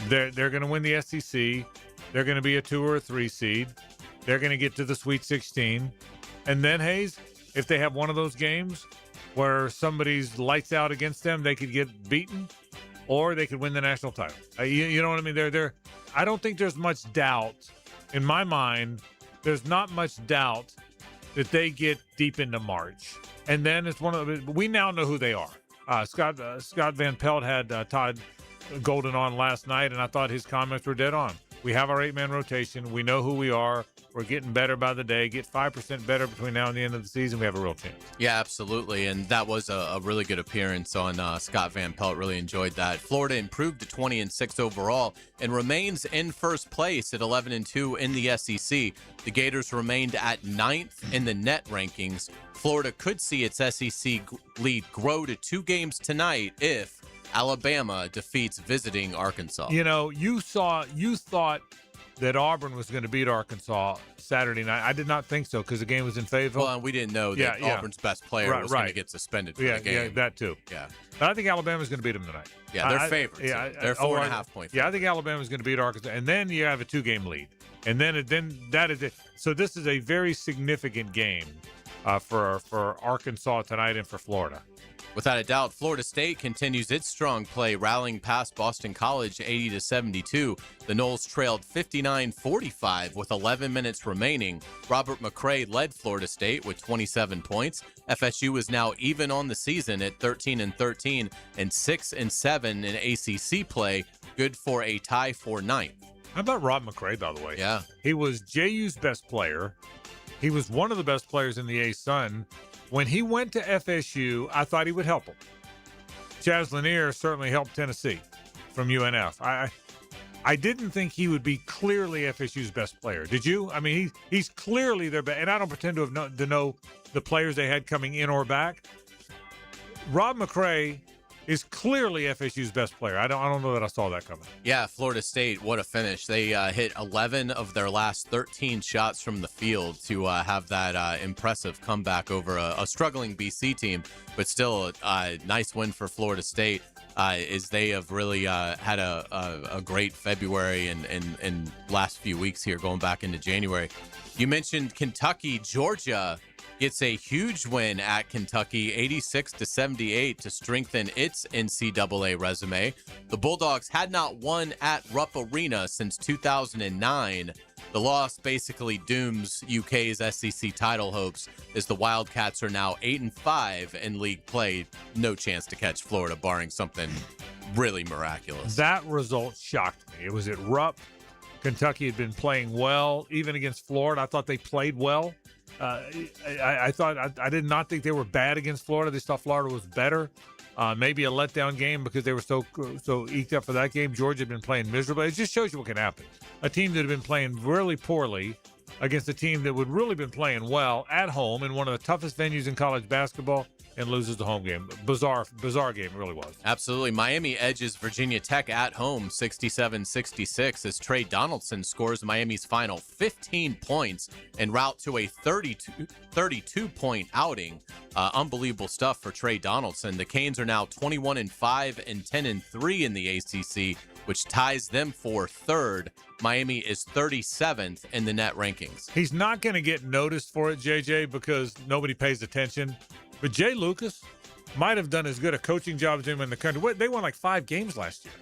They're going to win the SEC. They're going to be a 2 or a 3 seed. They're going to get to the Sweet 16. And then, Hayes, if they have one of those games where somebody's lights out against them, they could get beaten, or they could win the national title. You know what I mean? I don't think there's much doubt in my mind. There's not much doubt that they get deep into March. And then it's we now know who they are. Scott Van Pelt had Todd Golden on last night, and I thought his comments were dead on. We have our 8-man rotation. We know who we are. We're getting better by the day. Get 5% better between now and the end of the season. We have a real chance. Yeah, absolutely. And that was a really good appearance on Scott Van Pelt. Really enjoyed that. Florida improved to 20-6 overall and remains in first place at 11-2 in the SEC. The Gators remained at 9th in the net rankings. Florida could see its SEC lead grow to 2 games tonight if Alabama defeats visiting Arkansas. You know, you thought that Auburn was going to beat Arkansas Saturday night. I did not think so because the game was in Fayetteville. Well, and we didn't know that Auburn's best player was going to get suspended for the game. Yeah, that too. Yeah. But I think Alabama's going to beat them tonight. Yeah, they're favorites. They're 4.5 point favorites. Yeah, I think Alabama's going to beat Arkansas. And then you have a 2-game lead. And then that is it. So this is a very significant game for Arkansas tonight and for Florida. Without a doubt, Florida State continues its strong play, rallying past Boston College 80-72. The Noles trailed 59-45 with 11 minutes remaining. Robert McCray led Florida State with 27 points. FSU is now even on the season at 13-13 and 6-7 in ACC play, good for a tie for 9th. How about Rob McCray, by the way? Yeah. He was JU's best player. He was one of the best players in the A-Sun. When he went to FSU, I thought he would help him. Chaz Lanier certainly helped Tennessee from UNF. I didn't think he would be clearly FSU's best player. Did you? I mean, he's clearly their best. And I don't pretend to know the players they had coming in or back. Rob McCray is clearly FSU's best player. I don't know that I saw that coming. Yeah, Florida State, what a finish. They hit 11 of their last 13 shots from the field to have that impressive comeback over a struggling BC team, but still a nice win for Florida State as they have really had a great February and last few weeks here going back into January. You mentioned Kentucky. Georgia gets a huge win at Kentucky, 86-78 to strengthen its NCAA resume. The Bulldogs had not won at Rupp Arena since 2009. The loss basically dooms UK's SEC title hopes as the Wildcats are now 8-5 in league play. No chance to catch Florida, barring something really miraculous. That result shocked me. It was at Rupp. Kentucky had been playing well, even against Florida. I thought they played well. I did not think they were bad against Florida. They thought Florida was better. Maybe a letdown game because they were so eked up for that game. Georgia had been playing miserably. It just shows you what can happen. A team that had been playing really poorly against a team that would really been playing well at home in one of the toughest venues in college basketball and loses the home game. Bizarre game, it really was. Absolutely. Miami edges Virginia Tech at home 67-66 as Trey Donaldson scores Miami's final 15 points en route to a 32-point outing. Unbelievable stuff for Trey Donaldson. The Canes are now 21-5 and 10-3 in the ACC, which ties them for third. Miami is 37th in the net rankings. He's not going to get noticed for it, JJ, because nobody pays attention. But Jay Lucas might have done as good a coaching job as him in the country. They won like 5 games last year.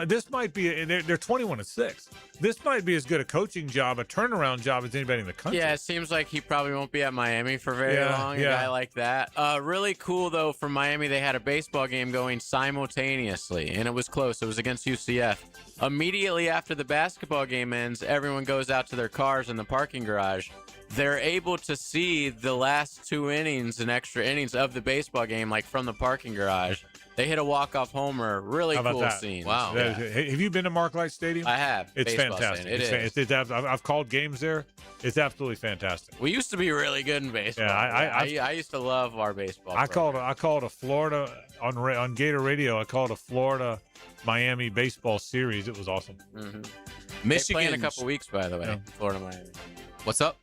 This might be, they're 21-6. This might be as good a coaching job, a turnaround job as anybody in the country. Yeah, it seems like he probably won't be at Miami for very long, a guy like that. Really cool, though, for Miami, they had a baseball game going simultaneously, and it was close. It was against UCF. Immediately after the basketball game ends, everyone goes out to their cars in the parking garage. They're able to see the last 2 innings and extra innings of the baseball game, like from the parking garage. They hit a walk-off homer. Really cool scene. Wow. Yeah. Have you been to Marklight Stadium? I have. It's fantastic. I've called games there. It's absolutely fantastic. We used to be really good in baseball. Yeah, I used to love our baseball. I called a Florida on Gator Radio. I called a Florida Miami baseball series. It was awesome. Mm-hmm. Michigan in a couple weeks, by the way. Yeah. Florida, Miami. What's up?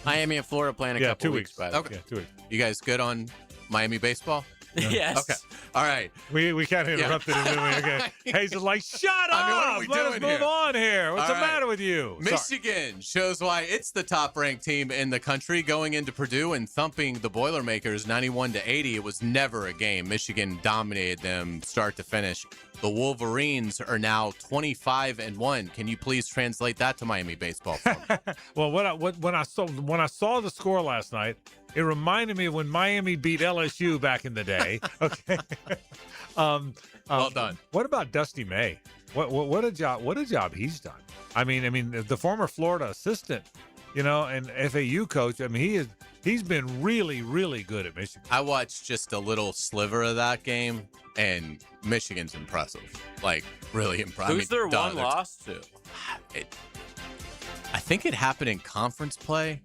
Miami and Florida playing a couple 2 weeks. By the way. Okay. Yeah, 2 weeks. You guys good on Miami baseball? Yes. Okay. All right. We kind of interrupted him. Didn't we? Okay. Hayes is like, shut up. I mean, what are we Let us doing move here? on here. What's All the right. matter with you? Michigan shows why it's the top-ranked team in the country, going into Purdue and thumping the Boilermakers 91-80. It was never a game. Michigan dominated them start to finish. The Wolverines are now 25-1. Can you please translate that to Miami baseball for me? Well, when I saw the score last night, it reminded me of when Miami beat LSU back in the day. Okay. Well done. What about Dusty May? What a job he's done. I mean the former Florida assistant, and FAU coach. I mean he's been really, really good at Michigan. I watched just a little sliver of that game, and Michigan's impressive. Like, really impressive. Who's their one loss to? I think it happened in conference play.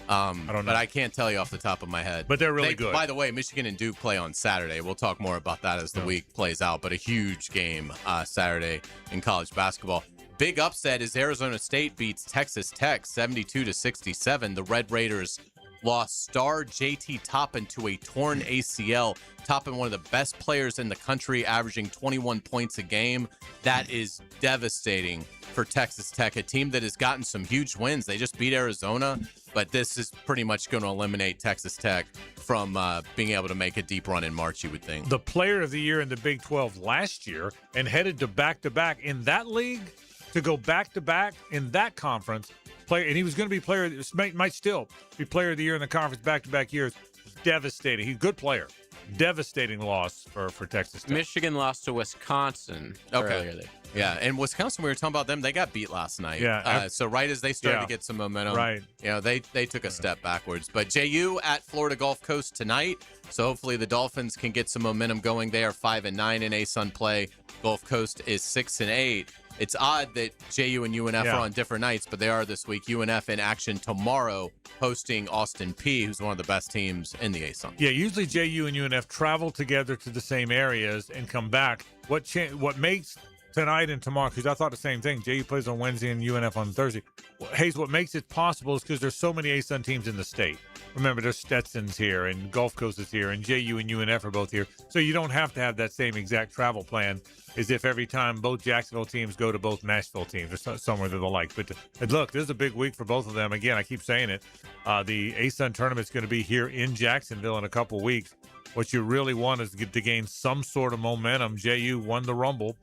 I don't know. But I can't tell you off the top of my head. But they're really good. By the way, Michigan and Duke play on Saturday. We'll talk more about that as the week plays out. But a huge game Saturday in college basketball. Big upset is Arizona State beats Texas Tech 72-67. The Red Raiders lost star JT Toppin to a torn ACL. Toppin, one of the best players in the country, averaging 21 points a game. That is devastating for Texas Tech, a team that has gotten some huge wins. They just beat Arizona, but this is pretty much going to eliminate Texas Tech from being able to make a deep run in March, you would think. The player of the year in the Big 12 last year and headed to back-to-back in that league, to go back-to-back in that conference, and he was going to be might still be player of the year in the conference back-to-back years. Devastating. He's a good player. Devastating loss for Texas Tech. Michigan lost to Wisconsin earlier. Yeah, and Wisconsin, we were talking about them. They got beat last night. Yeah. So right as they started to get some momentum, right. They took a step backwards. But JU at Florida Gulf Coast tonight. So hopefully the Dolphins can get some momentum going. They are 5-9 in ASUN play. Gulf Coast is 6-8. It's odd that JU and UNF are on different nights, but they are this week. UNF in action tomorrow, hosting Austin Peay, who's one of the best teams in the ASUN. Yeah, usually JU and UNF travel together to the same areas and come back. What makes tonight and tomorrow, because I thought the same thing. JU plays on Wednesday and UNF on Thursday. Hayes, what makes it possible is because there's so many ASUN teams in the state. Remember, there's Stetson's here, and Gulf Coast is here, and JU and UNF are both here. So you don't have to have that same exact travel plan as if every time both Jacksonville teams go to both Nashville teams or somewhere that they'll like. But look, this is a big week for both of them. Again, I keep saying it. The ASUN tournament's going to be here in Jacksonville in a couple weeks. What you really want is to gain some sort of momentum. JU won the Rumble.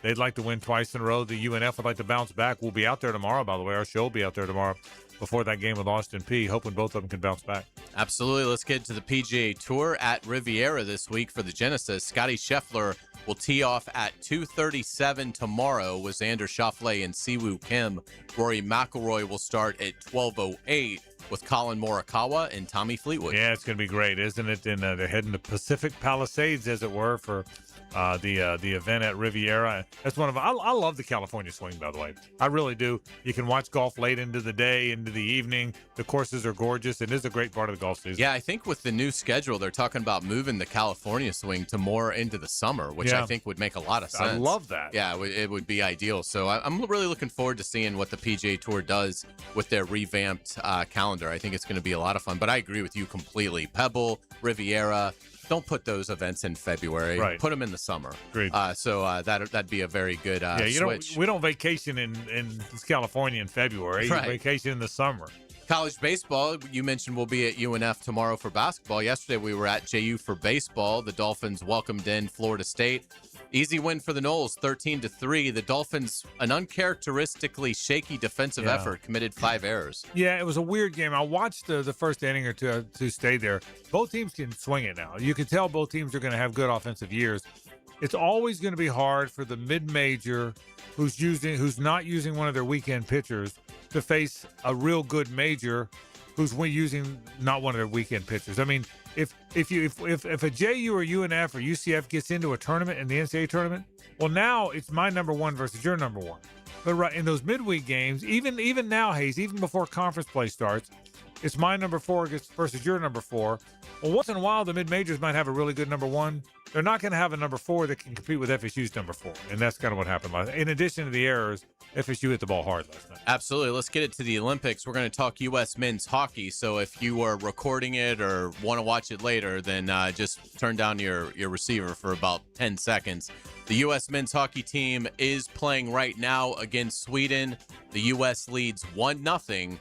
They'd like to win twice in a row. The UNF would like to bounce back. We'll be out there tomorrow, by the way. Our show will be out there tomorrow before that game with Austin Peay, hoping both of them can bounce back. Absolutely. Let's get to the PGA Tour at Riviera this week for the Genesis. Scotty Scheffler will tee off at 2:37 tomorrow with Xander Schauffele and Siwoo Kim. Rory McIlroy will start at 12:08. with Colin Morikawa and Tommy Fleetwood. Yeah, it's going to be great, isn't it? And they're heading to Pacific Palisades, as it were, for the event at Riviera. That's one of I love the California swing, by the way. I really do. You can watch golf late into the day, into the evening. The courses are gorgeous. It is a great part of the golf season. Yeah, I think with the new schedule, they're talking about moving the California swing to more into the summer, which I think would make a lot of sense. I love that. Yeah, it would be ideal. So I'm really looking forward to seeing what the PGA Tour does with their revamped calendar. I think it's going to be a lot of fun. But I agree with you completely. Pebble, Riviera. Don't put those events in February. Right. Put them in the summer. Agreed. That'd be a very good switch. We don't vacation in California in February. Right. You vacation in the summer. College baseball, you mentioned we'll be at UNF tomorrow for basketball. Yesterday we were at JU for baseball. The Dolphins welcomed in Florida State. Easy win for the Noles, 13-3. The Dolphins, an uncharacteristically shaky defensive effort, committed 5 errors. Yeah, it was a weird game. I watched the first inning or two stay there. Both teams can swing it now. You can tell both teams are going to have good offensive years. It's always going to be hard for the mid-major who's not using one of their weekend pitchers to face a real good major who's using not one of their weekend pitchers. I mean, if a JU or UNF or UCF gets into a tournament in the NCAA tournament, well, now it's my number one versus your number one. But right in those midweek games, even now, Hayes, even before conference play starts, it's my number 4 versus your number 4. Well, once in a while, the mid-majors might have a really good number 1. They're not going to have a number 4 that can compete with FSU's number 4, and that's kind of what happened last night. In addition to the errors, FSU hit the ball hard last night. Absolutely. Let's get it to the Olympics. We're going to talk U.S. men's hockey, so if you are recording it or want to watch it later, then just turn down your receiver for about 10 seconds. The U.S. men's hockey team is playing right now against Sweden. The U.S. leads 1-0.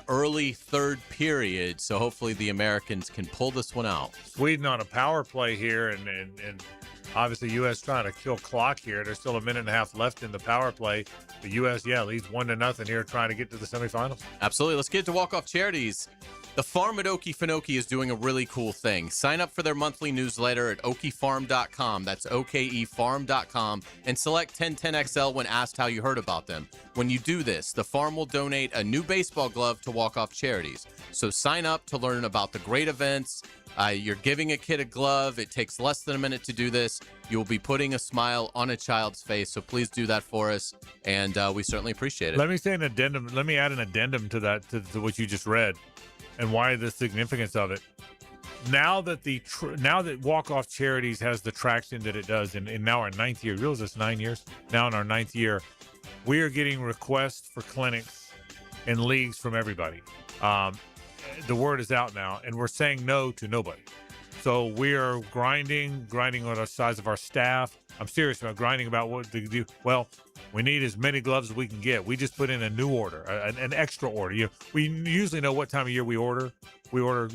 Early third period, so hopefully the Americans can pull this one out. Sweden on a power play here, and obviously U.S. trying to kill clock here. There's still a minute and a half left in the power play. The U.S., leads 1-0 here, trying to get to the semifinals. Absolutely. Let's get to walk-off charities. The farm at Okefenokee is doing a really cool thing. Sign up for their monthly newsletter at okefarm.com. That's okefarm.com, and select 1010XL when asked how you heard about them. When you do this, the farm will donate a new baseball glove to walk-off charities. So sign up to learn about the great events. You're giving a kid a glove. It takes less than a minute to do this. You will be putting a smile on a child's face. So please do that for us, and we certainly appreciate it. Let me say an addendum. Let me add an addendum to that, to what you just read, and why the significance of it. Now that walk-off charities has the traction that it does, and now our 9th year, you realize it's 9 years? Now in our 9th year, we are getting requests for clinics and leagues from everybody. The word is out now, and we're saying no to nobody. So we are grinding on the size of our staff. I'm serious about grinding about what to do. Well, we need as many gloves as we can get. We just put in a new order, an extra order. We usually know what time of year we order. We order,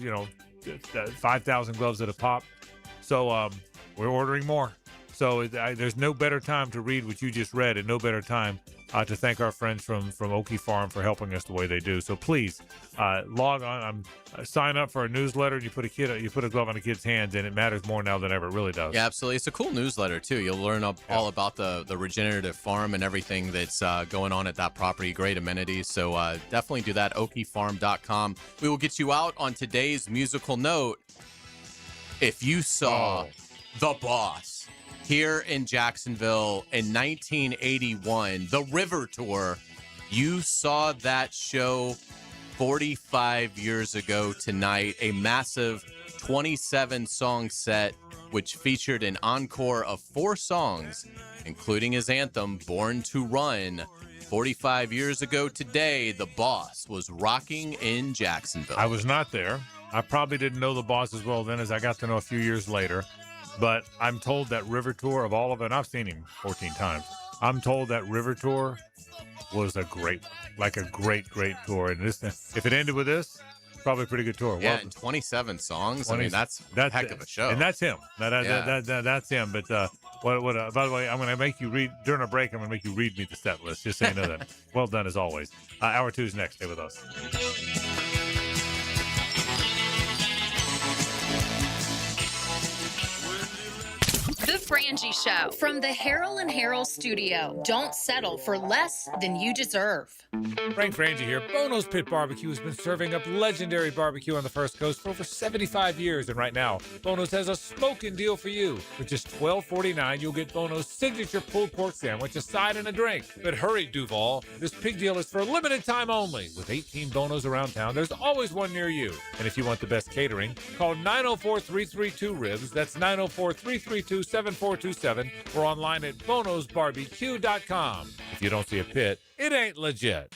5,000 gloves at a pop. So we're ordering more. So there's no better time to read what you just read, and no better time to thank our friends from Okie Farm for helping us the way they do. So please log on, sign up for a newsletter. And you put a glove on a kid's hands, and it matters more now than ever. It really does. Yeah, absolutely. It's a cool newsletter too. You'll learn all about the regenerative farm and everything that's going on at that property. Great amenities. So definitely do that. Okefarm.com. We will get you out on today's musical note. If you saw The Boss here in Jacksonville in 1981, the River Tour, you saw that show 45 years ago tonight, a massive 27-song set, which featured an encore of 4 songs, including his anthem, Born to Run. 45 years ago today, The Boss was rocking in Jacksonville. I was not there. I probably didn't know The Boss as well then as I got to know a few years later. But I'm told that River Tour, of all of it, I've seen him 14 times. I'm told that River Tour was a great tour. And this, if it ended with this, probably a pretty good tour. Yeah, and 27 songs. I mean, that's a heck of a show. And that's him. That's him. But by the way, I'm going to make you read, during a break, I'm going to make you read me the set list, just so you know that. Well done, as always. Hour 2 is next. Stay with us. The Frangie Show from the Harold and Harold studio. Don't settle for less than you deserve. Frank Frangie here. Bono's Pit Barbecue has been serving up legendary barbecue on the First Coast for over 75 years. And right now, Bono's has a smoking deal for you. For just $12.49, you'll get Bono's signature pulled pork sandwich, a side, and a drink. But hurry, Duval. This pig deal is for a limited time only. With 18 Bonos around town, there's always one near you. And if you want the best catering, call 904-332-RIBS. That's 904-332-7427. Or online at bonosbarbecue.com. If you don't see a pit, it ain't legit.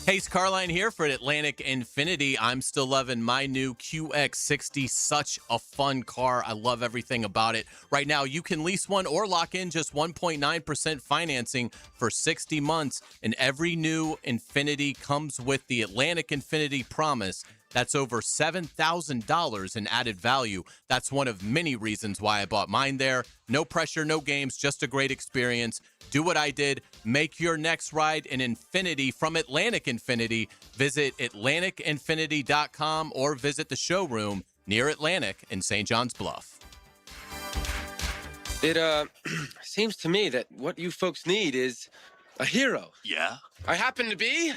Hey, Carline here for Atlantic Infinity. I'm still loving my new QX60. Such a fun car. I love everything about it. Right now, you can lease one or lock in just 1.9% financing for 60 months. And every new Infinity comes with the Atlantic Infinity Promise. That's over $7,000 in added value. That's one of many reasons why I bought mine there. No pressure, no games, just a great experience. Do what I did. Make your next ride an Infinity from Atlantic Infinity. Visit AtlanticInfinity.com or visit the showroom near Atlantic in St. John's Bluff. It seems to me that what you folks need is a hero. Yeah? I happen to be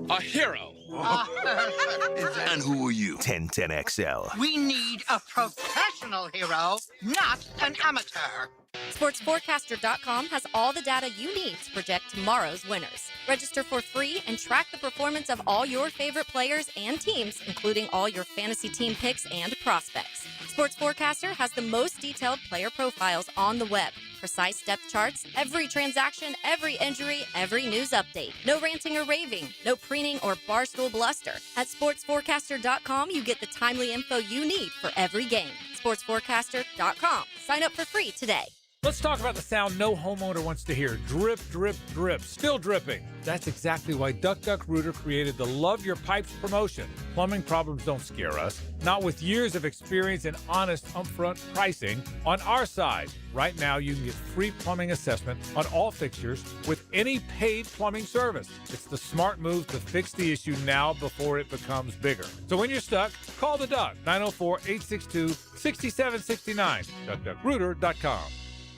a hero. And who are you? 1010XL. We need a professional hero, not an amateur. SportsForecaster.com has all the data you need to project tomorrow's winners. Register for free and track the performance of all your favorite players and teams, including all your fantasy team picks and prospects. Sports Forecaster has the most detailed player profiles on the web. Precise depth charts, every transaction, every injury, every news update. No ranting or raving, no preening or barstool bluster. At SportsForecaster.com, you get the timely info you need for every game. SportsForecaster.com. Sign up for free today. Let's talk about the sound no homeowner wants to hear. Drip, drip, drip. Still dripping. That's exactly why Duck Duck Rooter created the Love Your Pipes promotion. Plumbing problems don't scare us. Not with years of experience and honest upfront pricing on our side. Right now, you can get free plumbing assessment on all fixtures with any paid plumbing service. It's the smart move to fix the issue now before it becomes bigger. So when you're stuck, call the Duck, 904-862-6769, duckduckrooter.com.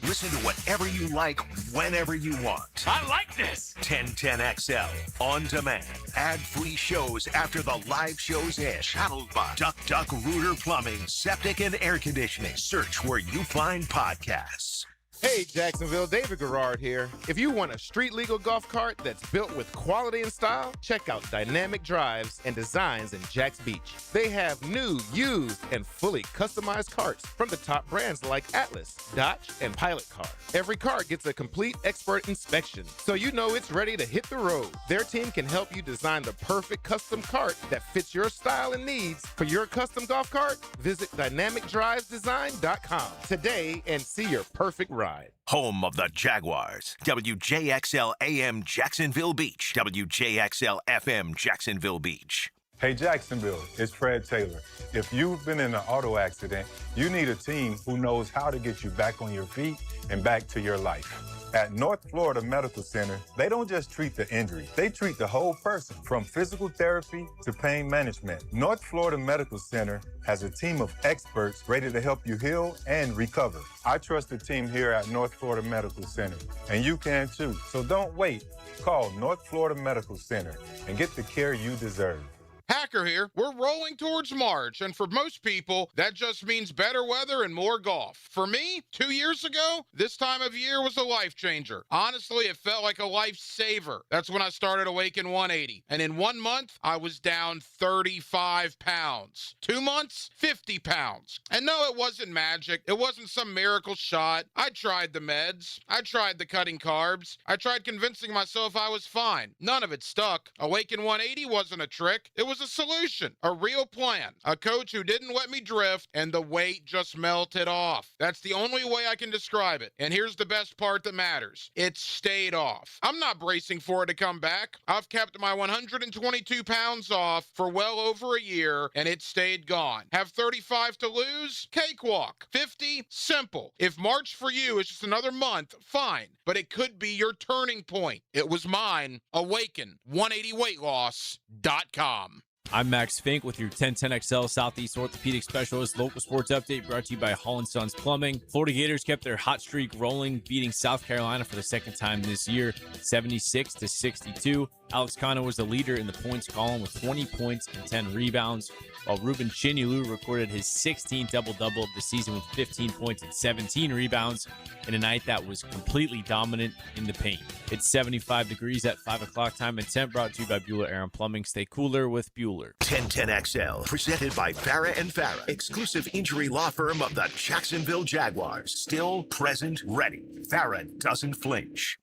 Listen to whatever you like, whenever you want. I like this. 1010XL. On demand. Ad-free shows after the live shows end. Channeled by Duck Duck Rooter Plumbing, Septic, and Air Conditioning. Search where you find podcasts. Hey, Jacksonville, David Garrard here. If you want a street-legal golf cart that's built with quality and style, check out Dynamic Drives and Designs in Jacks Beach. They have new, used, and fully customized carts from the top brands like Atlas, Dodge, and Pilot Car. Every cart gets a complete expert inspection, so you know it's ready to hit the road. Their team can help you design the perfect custom cart that fits your style and needs. For your custom golf cart, visit DynamicDrivesDesign.com today and see your perfect ride. Home of the Jaguars. WJXL AM Jacksonville Beach. WJXL FM Jacksonville Beach. Hey Jacksonville, it's Fred Taylor. If you've been in an auto accident, you need a team who knows how to get you back on your feet and back to your life. At North Florida Medical Center, they don't just treat the injury, they treat the whole person, from physical therapy to pain management. North Florida Medical Center has a team of experts ready to help you heal and recover. I trust the team here at North Florida Medical Center, and you can too. So don't wait. Call North Florida Medical Center and get the care you deserve. Hacker here. We're rolling towards March, and for most people, that just means better weather and more golf. For me, 2 years ago, this time of year was a life changer. Honestly, it felt like a lifesaver. That's when I started Awaken 180, and in 1 month, I was down 35 pounds. 2 months, 50 pounds. And no, it wasn't magic. It wasn't some miracle shot. I tried the meds. I tried the cutting carbs. I tried convincing myself I was fine. None of it stuck. Awaken 180 wasn't a trick. It was a solution, a real plan, a coach who didn't let me drift, and the weight just melted off. That's the only way I can describe it. And here's the best part that matters. It stayed off. I'm not bracing for it to come back. I've kept my 122 pounds off for well over a year, and it stayed gone. Have 35 to lose? Cakewalk. 50? Simple. If March for you is just another month, fine. But it could be your turning point. It was mine. Awaken. 180weightloss.com. I'm Max Fink with your 1010XL Southeast Orthopedic Specialist local sports update brought to you by Hall & Sons Plumbing. Florida Gators kept their hot streak rolling, beating South Carolina for the second time this year, 76-62. Alex Kano was the leader in the points column with 20 points and 10 rebounds, while Ruben Chinyelu recorded his 16th double-double of the season with 15 points and 17 rebounds in a night that was completely dominant in the paint. It's 75 degrees at 5 o'clock time and temp, brought to you by Bueller Air and Plumbing. Stay cooler with Bueller. 1010XL, presented by Farah and Farah, exclusive injury law firm of the Jacksonville Jaguars. Still, present, ready. Farah doesn't flinch.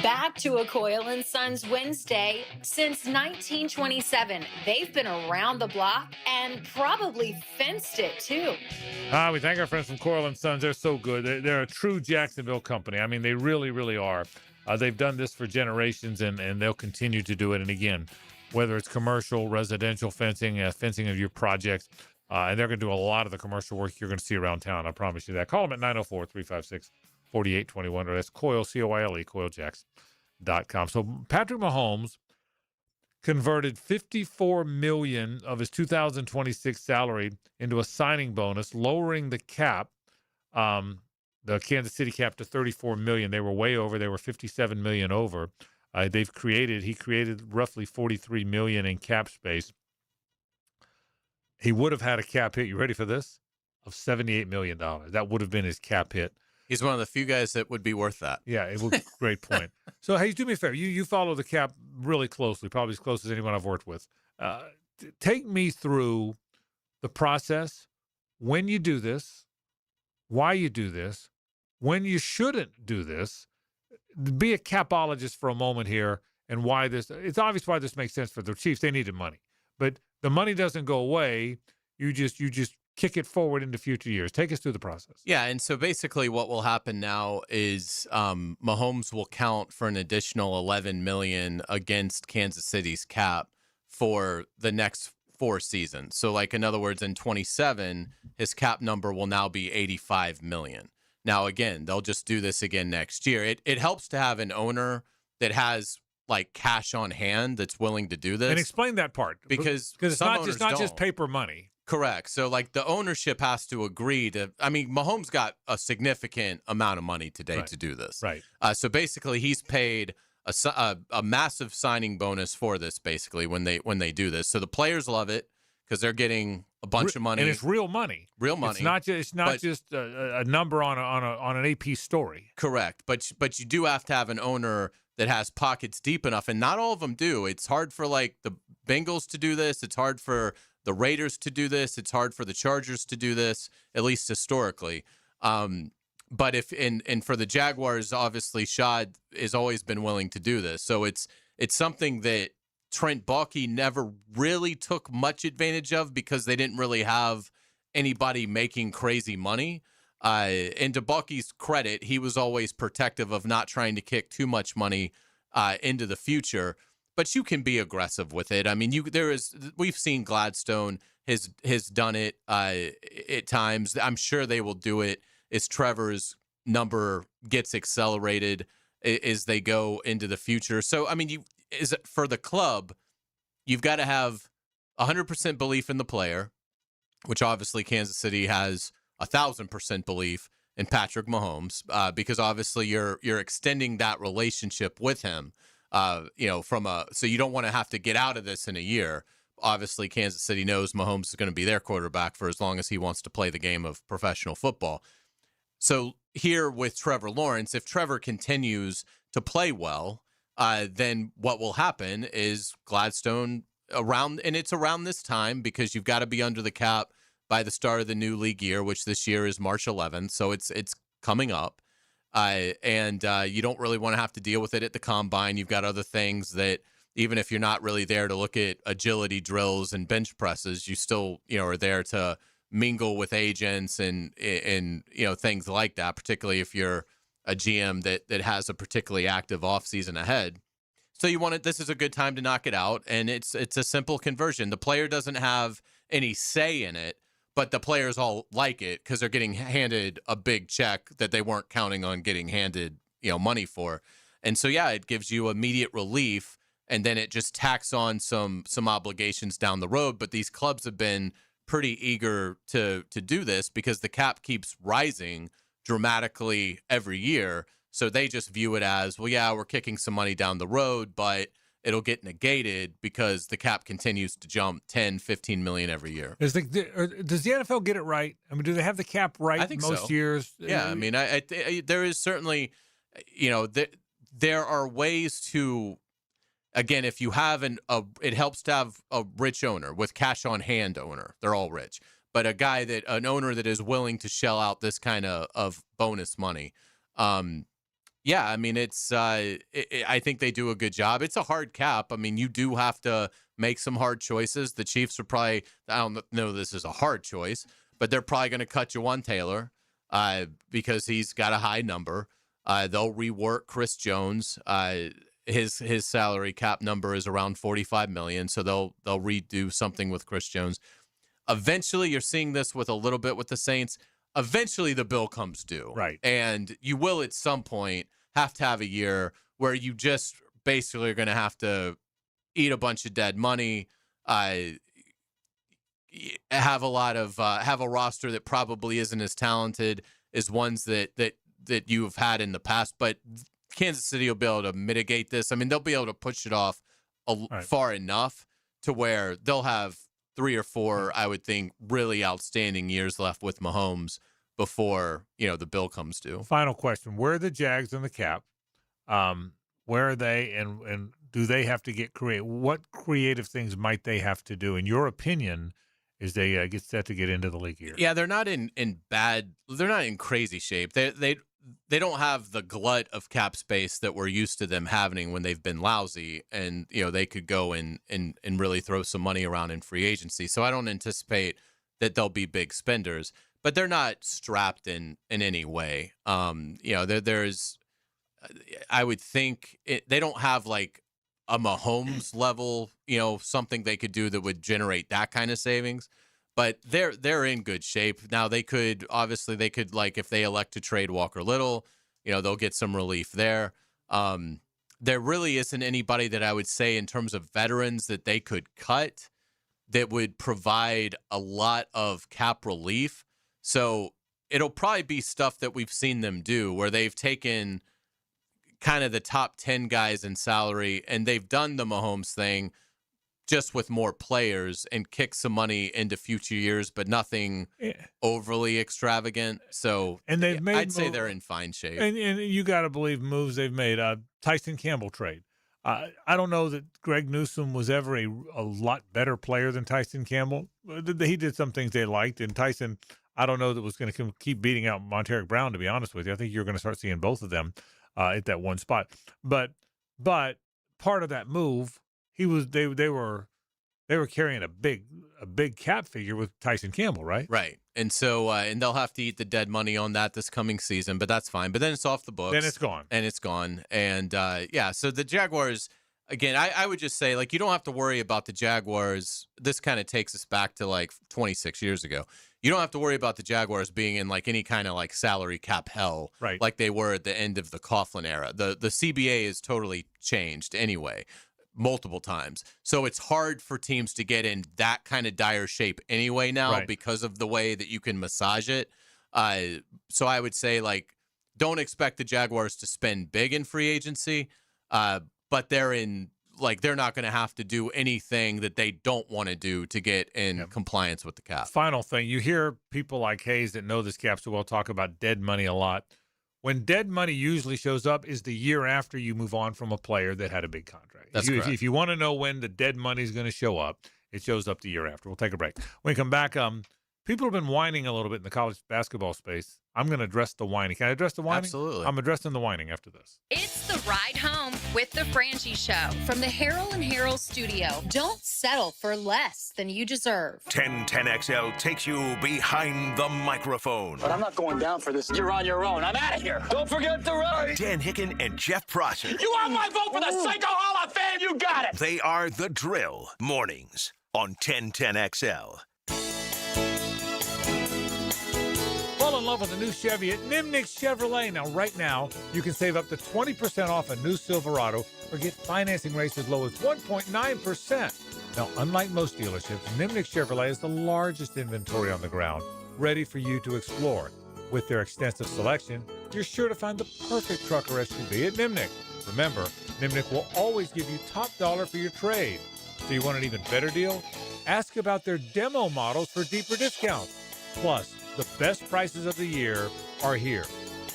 Back to a Coyle & Sons Wednesday. Since 1927, they've been around the block and probably fenced it, too. We thank our friends from Coyle & Sons. They're so good. They're a true Jacksonville company. I mean, they really, really are. They've done this for generations, and they'll continue to do it. And again, whether it's commercial, residential fencing, fencing of your projects, and they're going to do a lot of the commercial work you're going to see around town. I promise you that. Call them at 904-356-4821, or that's Coyle, C-O-I-L-E, CoyleJacks.com. So Patrick Mahomes converted $54 million of his 2026 salary into a signing bonus, lowering the cap, the Kansas City cap, to $34 million. They were way over. They were $57 million over. He created roughly $43 million in cap space. He would have had a cap hit, you ready for this, of $78 million. That would have been his cap hit. He's one of the few guys that would be worth that. Yeah, it would. Great point. So, hey, do me a favor. You follow the cap really closely, probably as close as anyone I've worked with. Take me through the process, when you do this, why you do this, when you shouldn't do this. Be a capologist for a moment here, and why this. It's obvious why this makes sense for the Chiefs. They needed money, but the money doesn't go away. You just kick it forward into future years. Take us through the process. Yeah, and so basically what will happen now is Mahomes will count for an additional $11 million against Kansas City's cap for the next 4 seasons. So, like, in other words, in 27, his cap number will now be $85 million. Now, again, they'll just do this again next year. It helps to have an owner that has like cash on hand that's willing to do this. And explain that part, because it's not just paper money. Correct. So, like, the ownership has to agree to. I mean, Mahomes got a significant amount of money today to do this. Right. So basically, he's paid a massive signing bonus for this. Basically, when they do this, so the players love it because they're getting a bunch of money, and it's real money. Real money. It's not just a number on an AP story. Correct. But you do have to have an owner that has pockets deep enough, and not all of them do. It's hard for like the Bengals to do this. It's hard for the Raiders to do this. It's hard for the Chargers to do this, at least historically. But and for the Jaguars, obviously Shad has always been willing to do this. So it's something that Trent Baalke never really took much advantage of because they didn't really have anybody making crazy money. And to Baalke's credit, he was always protective of not trying to kick too much money into the future. But you can be aggressive with it. I mean, we've seen Gladstone has done it at times. I'm sure they will do it as Trevor's number gets accelerated as they go into the future. So, I mean, for the club, you've got to have 100% belief in the player, which obviously Kansas City has 1,000% belief in Patrick Mahomes, because obviously you're extending that relationship with him. So you don't want to have to get out of this in a year. Obviously, Kansas City knows Mahomes is going to be their quarterback for as long as he wants to play the game of professional football. So here with Trevor Lawrence, if Trevor continues to play well, then what will happen is Gladstone it's around this time because you've got to be under the cap by the start of the new league year, which this year is March 11th. So it's coming up. And you don't really want to have to deal with it at the combine. You've got other things that even if you're not really there to look at agility drills and bench presses, you still, are there to mingle with agents and things like that, particularly if you're a GM that has a particularly active offseason ahead. So this is a good time to knock it out. And it's a simple conversion. The player doesn't have any say in it, but the players all like it because they're getting handed a big check that they weren't counting on getting handed, money for. And so, yeah, it gives you immediate relief and then it just tacks on some obligations down the road. But these clubs have been pretty eager to do this because the cap keeps rising dramatically every year. So they just view it as, well, yeah, we're kicking some money down the road, but it'll get negated because the cap continues to jump 10, 15 million every year. Does the NFL get it right? I mean, do they have the cap right I think most so. years? Yeah, I mean, there is certainly, there are ways to, again, if you have it helps to have a rich owner with cash on hand owner. They're all rich, but an owner that is willing to shell out this kind of bonus money. Yeah, I mean, I think they do a good job. It's a hard cap. I mean, you do have to make some hard choices. The Chiefs are probably, I don't know this is a hard choice, but they're probably going to cut Juwan Taylor because he's got a high number. They'll rework Chris Jones. His salary cap number is around $45 million, so they'll redo something with Chris Jones. Eventually, you're seeing this with a little bit with the Saints. Eventually, the bill comes due. Right. And you will at some point have to have a year where you just basically are going to have to eat a bunch of dead money, have a roster that probably isn't as talented as ones that you've had in the past. But Kansas City will be able to mitigate this. I mean, they'll be able to push it off far enough to where they'll have 3 or 4, I would think, really outstanding years left with Mahomes before, the bill comes due. Final question. Where are the Jags in the cap? Where are they, and do they have to get creative? What creative things might they have to do, in your opinion, as they get set to get into the league year? Yeah, they're not in crazy shape. They don't have the glut of cap space that we're used to them having when they've been lousy, and they could go and really throw some money around in free agency. So I don't anticipate that they'll be big spenders, but they're not strapped in any way. There's, I would think they don't have like a Mahomes level, something they could do that would generate that kind of savings. But they're in good shape. Now they could like, if they elect to trade Walker Little, they'll get some relief there. There really isn't anybody that I would say in terms of veterans that they could cut that would provide a lot of cap relief. So it'll probably be stuff that we've seen them do where they've taken kind of the top 10 guys in salary and they've done the Mahomes thing just with more players and kick some money into future years, but nothing overly extravagant. So I'd say they're in fine shape. And you got to believe moves they've made. Tyson Campbell trade. I don't know that Greg Newsome was ever a lot better player than Tyson Campbell. He did some things they liked, and Tyson, I don't know that was going to keep beating out Monteric Brown, to be honest with you. I think you're going to start seeing both of them at that one spot. But part of that move, they were carrying a big cap figure with Tyson Campbell, right? Right. And so and they'll have to eat the dead money on that this coming season, but that's fine. But then it's off the books. Then it's gone. And so the Jaguars, again, I would just say, like, you don't have to worry about the Jaguars. This kind of takes us back to like 26 years ago. You don't have to worry about the Jaguars being in like any kind of like salary cap hell, right, like they were at the end of the Coughlin era. The CBA is totally changed anyway, multiple times. So it's hard for teams to get in that kind of dire shape anyway now, right, because of the way that you can massage it. So I would say, like, don't expect the Jaguars to spend big in free agency, but they're not going to have to do anything that they don't want to do to get in compliance with the cap. Final thing, you hear people like Hayes that know this cap so well talk about dead money a lot. When dead money usually shows up is the year after you move on from a player that had a big contract. That's correct. If you want to know when the dead money is going to show up, it shows up the year after. We'll take a break. When we come back, people have been whining a little bit in the college basketball space. I'm going to address the whining. Can I address the whining? Absolutely. I'm addressing the whining after this. It's the ride home with the Frangie Show from the Harold and Harold studio. Don't settle for less than you deserve. 1010XL takes you behind the microphone. But I'm not going down for this. You're on your own. I'm out of here. Don't forget the ride. Dan Hicken and Jeff Prosser. You want my vote for the Psycho Hall of Fame? You got it. They are The Drill. Mornings on 1010XL. Fallen in off on the new Chevy at Nimnick Chevrolet. Now, right now, you can save up to 20% off a new Silverado or get financing rates as low as 1.9%. Now, unlike most dealerships, Nimnick Chevrolet is the largest inventory on the ground, ready for you to explore. With their extensive selection, you're sure to find the perfect truck or SUV at Nimnick. Remember, Nimnick will always give you top dollar for your trade. So you want an even better deal? Ask about their demo models for deeper discounts. Plus, the best prices of the year are here.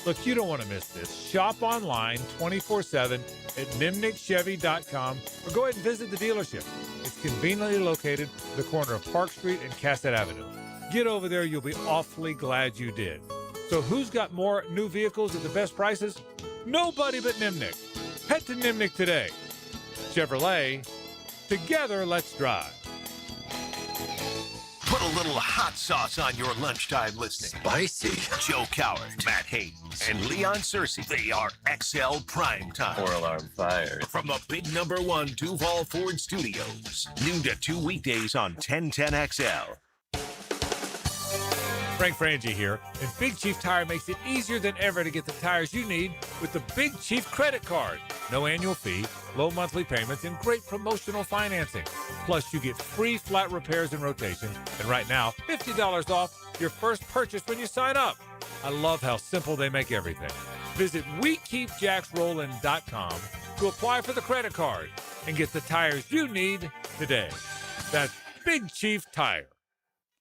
Look, you don't want to miss this. Shop online 24/7 at nimnickchevy.com or go ahead and visit the dealership. It's conveniently located at the corner of Park Street and Cassett Avenue. Get over there. You'll be awfully glad you did. So who's got more new vehicles at the best prices? Nobody but Nimnick. Head to Nimnick today. Chevrolet, together let's drive. Put a little hot sauce on your lunchtime listening. Spicy. Joe Coward, Matt Hayes, and Leon Searcy. They are XL Prime Time. 4-alarm fire. From the big #1 Duval Ford Studios. Noon to 2 weekdays on 1010XL. Frank Frangie here, and Big Chief Tire makes it easier than ever to get the tires you need with the Big Chief credit card. No annual fee, low monthly payments, and great promotional financing. Plus, you get free flat repairs and rotations, and right now, $50 off your first purchase when you sign up. I love how simple they make everything. Visit WeKeepJacksRollin.com to apply for the credit card and get the tires you need today. That's Big Chief Tire.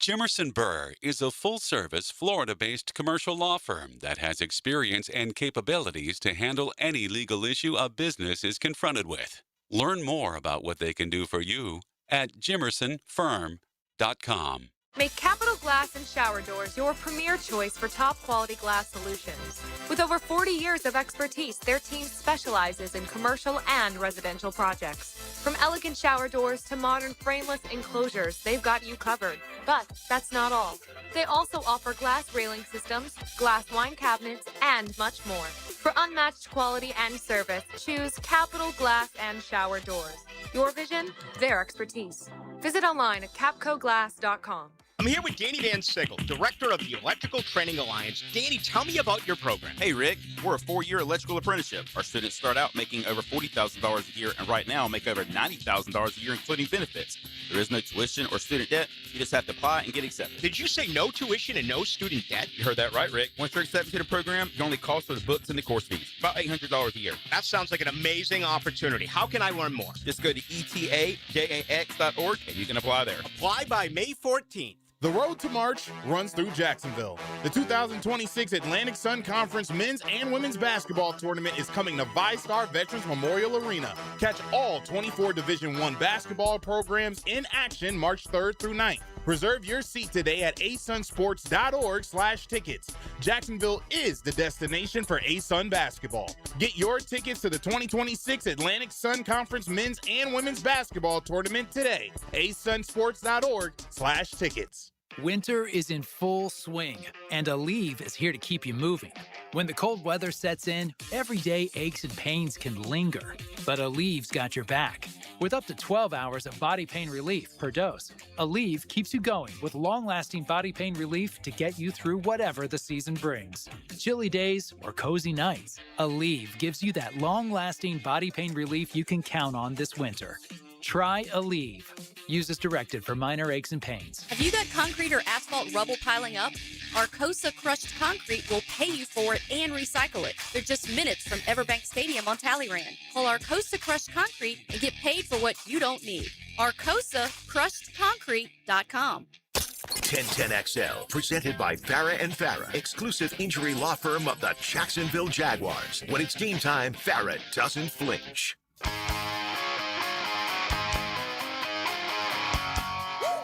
Jimerson Burr is a full-service, Florida-based commercial law firm that has experience and capabilities to handle any legal issue a business is confronted with. Learn more about what they can do for you at jimersonfirm.com. Make Capital Glass and Shower Doors your premier choice for top-quality glass solutions. With over 40 years of expertise, their team specializes in commercial and residential projects. From elegant shower doors to modern frameless enclosures, they've got you covered. But that's not all. They also offer glass railing systems, glass wine cabinets, and much more. For unmatched quality and service, choose Capital Glass and Shower Doors. Your vision, their expertise. Visit online at capcoglass.com. I'm here with Danny Van Sickle, director of the Electrical Training Alliance. Danny, tell me about your program. Hey, Rick. We're a 4-year electrical apprenticeship. Our students start out making over $40,000 a year, and right now make over $90,000 a year, including benefits. There is no tuition or student debt. You just have to apply and get accepted. Did you say no tuition and no student debt? You heard that right, Rick. Once you're accepted to the program, your only cost for the books and the course fees. About $800 a year. That sounds like an amazing opportunity. How can I learn more? Just go to etajax.org, and you can apply there. Apply by May 14th. The Road to March runs through Jacksonville. The 2026 Atlantic Sun Conference men's and women's basketball tournament is coming to VyStar Veterans Memorial Arena. Catch all 24 Division I basketball programs in action March 3rd through 9th. Reserve your seat today at asunsports.org/tickets. Jacksonville is the destination for ASUN basketball. Get your tickets to the 2026 Atlantic Sun Conference men's and women's basketball tournament today. asunsports.org/tickets. Winter is in full swing, and Aleve is here to keep you moving. When the cold weather sets in, everyday aches and pains can linger, but Aleve's got your back. With up to 12 hours of body pain relief per dose, Aleve keeps you going with long-lasting body pain relief to get you through whatever the season brings. Chilly days or cozy nights, Aleve gives you that long-lasting body pain relief you can count on this winter. Try Aleve. Use as directed for minor aches and pains. Have you got concrete or asphalt rubble piling up? Arcosa Crushed Concrete will pay you for it and recycle it. They're just minutes from Everbank Stadium on Talleyrand. Call Arcosa Crushed Concrete and get paid for what you don't need. ArcosaCrushedConcrete.com. 1010XL, presented by Farah and Farah, exclusive injury law firm of the Jacksonville Jaguars. When it's game time, Farah doesn't flinch.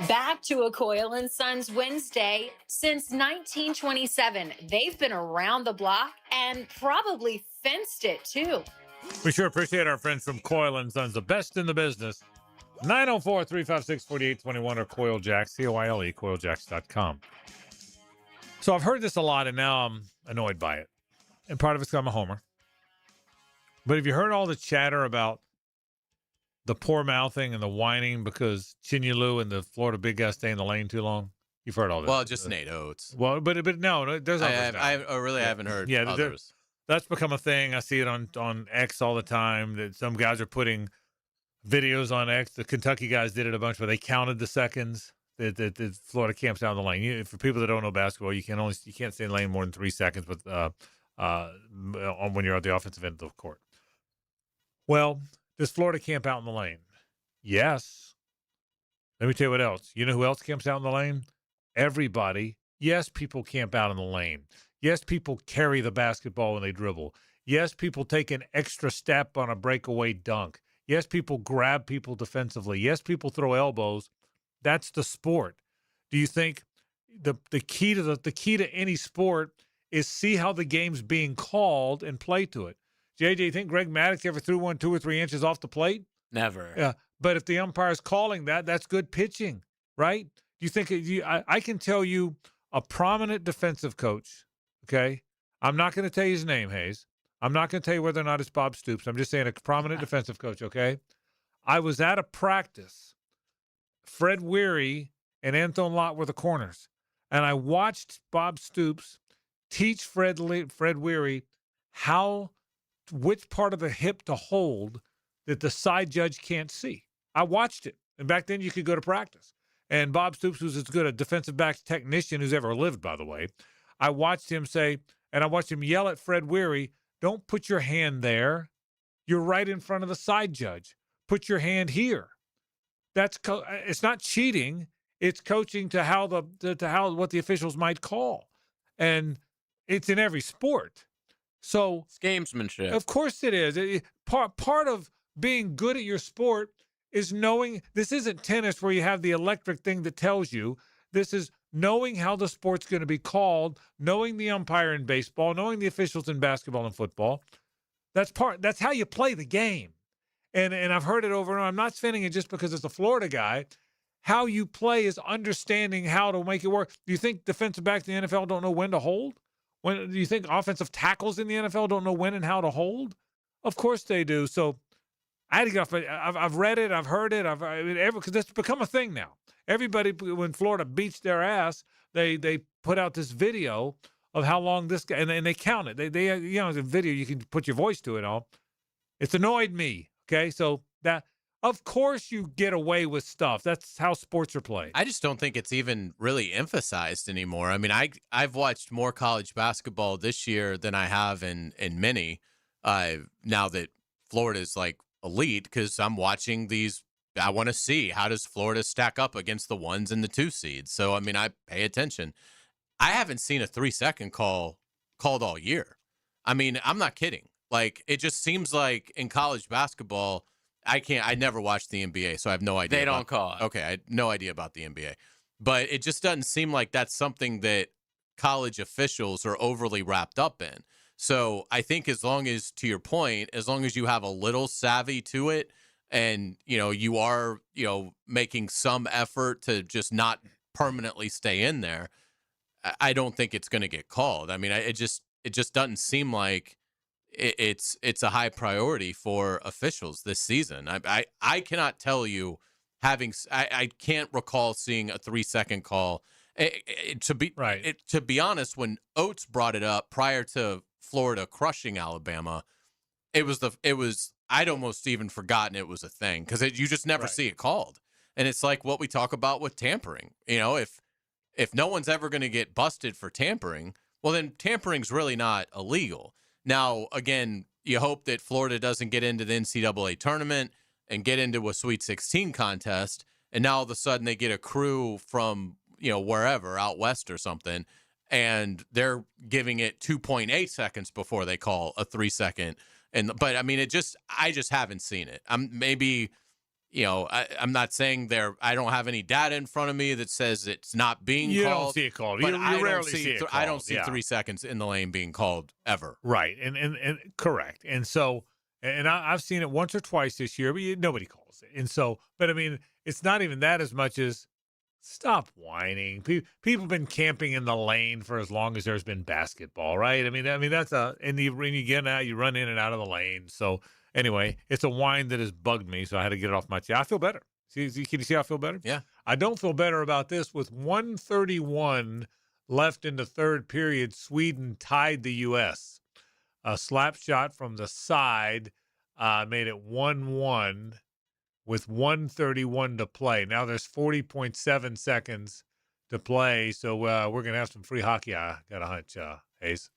Back to a Coyle & Sons Wednesday. Since 1927, they've been around the block and probably fenced it, too. We sure appreciate our friends from Coyle & Sons, the best in the business. 904-356-4821 or Coyle Jacks, COILE, CoyleJacks.com. So I've heard this a lot, and now I'm annoyed by it. And part of it's because I'm a homer. But have you heard all the chatter about the poor mouthing and the whining because Chinyelu and the Florida big guy stay in the lane too long? You've heard all this. Well, just Nate Oates. Well, but no, there's others now. I really haven't heard others. That's become a thing. I see it on X all the time. That some guys are putting videos on X. The Kentucky guys did it a bunch where they counted the seconds that Florida camps out in the lane. For people that don't know basketball, you can't stay in the lane more than 3 seconds when you're at the offensive end of the court. Well, does Florida camp out in the lane? Yes. Let me tell you what else. You know who else camps out in the lane? Everybody. Yes, people camp out in the lane. Yes, people carry the basketball when they dribble. Yes, people take an extra step on a breakaway dunk. Yes, people grab people defensively. Yes, people throw elbows. That's the sport. Do you think the key to any sport is see how the game's being called and play to it? JJ, you think Greg Maddux ever threw one 2 or 3 inches off the plate? Never. Yeah, but if the umpire's calling that, that's good pitching, right? Do you think I can tell you a prominent defensive coach, okay? I'm not going to tell you his name, Hayes. I'm not going to tell you whether or not it's Bob Stoops. I'm just saying a prominent defensive coach, okay? I was at a practice. Fred Weary and Anton Lott were the corners, and I watched Bob Stoops teach Fred Weary which part of the hip to hold that the side judge can't see. I watched it. And back then you could go to practice. And Bob Stoops was as good a defensive backs technician who's ever lived, by the way. I watched him yell at Fred Weary, don't put your hand there. You're right in front of the side judge. Put your hand here. It's not cheating. It's coaching to what the officials might call. And it's in every sport. So it's gamesmanship. Of course it is. Part of being good at your sport is knowing this isn't tennis where you have the electric thing that tells you. This is knowing how the sport's going to be called, knowing the umpire in baseball, knowing the officials in basketball and football. That's how you play the game. And I've heard it over and over. I'm not saying it just because it's a Florida guy. How you play is understanding how to make it work. Do you think defensive backs in the NFL don't know when to hold? Do you think offensive tackles in the NFL don't know when and how to hold? Of course they do. So I had to get off. I've read it. I've heard it. Because it's become a thing now. Everybody, when Florida beats their ass, they put out this video of how long this guy, and they count it. They the video, you can put your voice to it all. It's annoyed me. Okay, so that, of course you get away with stuff. That's how sports are played. I just don't think it's even really emphasized anymore. I mean, I've watched more college basketball this year than I have in many. Now that Florida's like elite, because I'm watching these. I want to see how does Florida stack up against the 1s and the 2 seeds. So I mean, I pay attention. I haven't seen a 3-second call called all year. I mean, I'm not kidding. Like, it just seems like in college basketball, I never watched the NBA, so I have no idea. They don't call it. Okay, I had no idea about the NBA. But it just doesn't seem like that's something that college officials are overly wrapped up in. So I think as long as, to your point, as long as you have a little savvy to it and, you are, making some effort to just not permanently stay in there, I don't think it's going to get called. I mean, it just doesn't seem like it's a high priority for officials this season. I cannot tell you I can't recall seeing a 3-second call. To be honest, when Oates brought it up prior to Florida crushing Alabama, I'd almost even forgotten it was a thing because you just never see it called. And it's like what we talk about with tampering. If no one's ever going to get busted for tampering, well, then tampering's really not illegal. Now, again, you hope that Florida doesn't get into the NCAA tournament and get into a Sweet 16 contest, and now all of a sudden they get a crew from, wherever, out west or something, and they're giving it 2.8 seconds before they call a 3-second. But I mean, I just haven't seen it. I'm not saying I don't have any data in front of me that says it's not being called. You don't see it called. But you rarely see it called. I don't see 3 seconds in the lane being called ever. Right. And correct. And so, and I've seen it once or twice this year, but nobody calls it. And so, but I mean, it's not even that as much as stop whining. People have been camping in the lane for as long as there's been basketball, right? I mean, that's when you get out, you run in and out of the lane. So, anyway, it's a whine that has bugged me, so I had to get it off my chest. I feel better. Can you see how I feel better? Yeah. I don't feel better about this. With 1:31 left in the third period, Sweden tied the U.S. A slap shot from the side made it 1-1 with 1:31 to play. Now there's 40.7 seconds to play, so we're going to have some free hockey. I got a hunch, Hayes.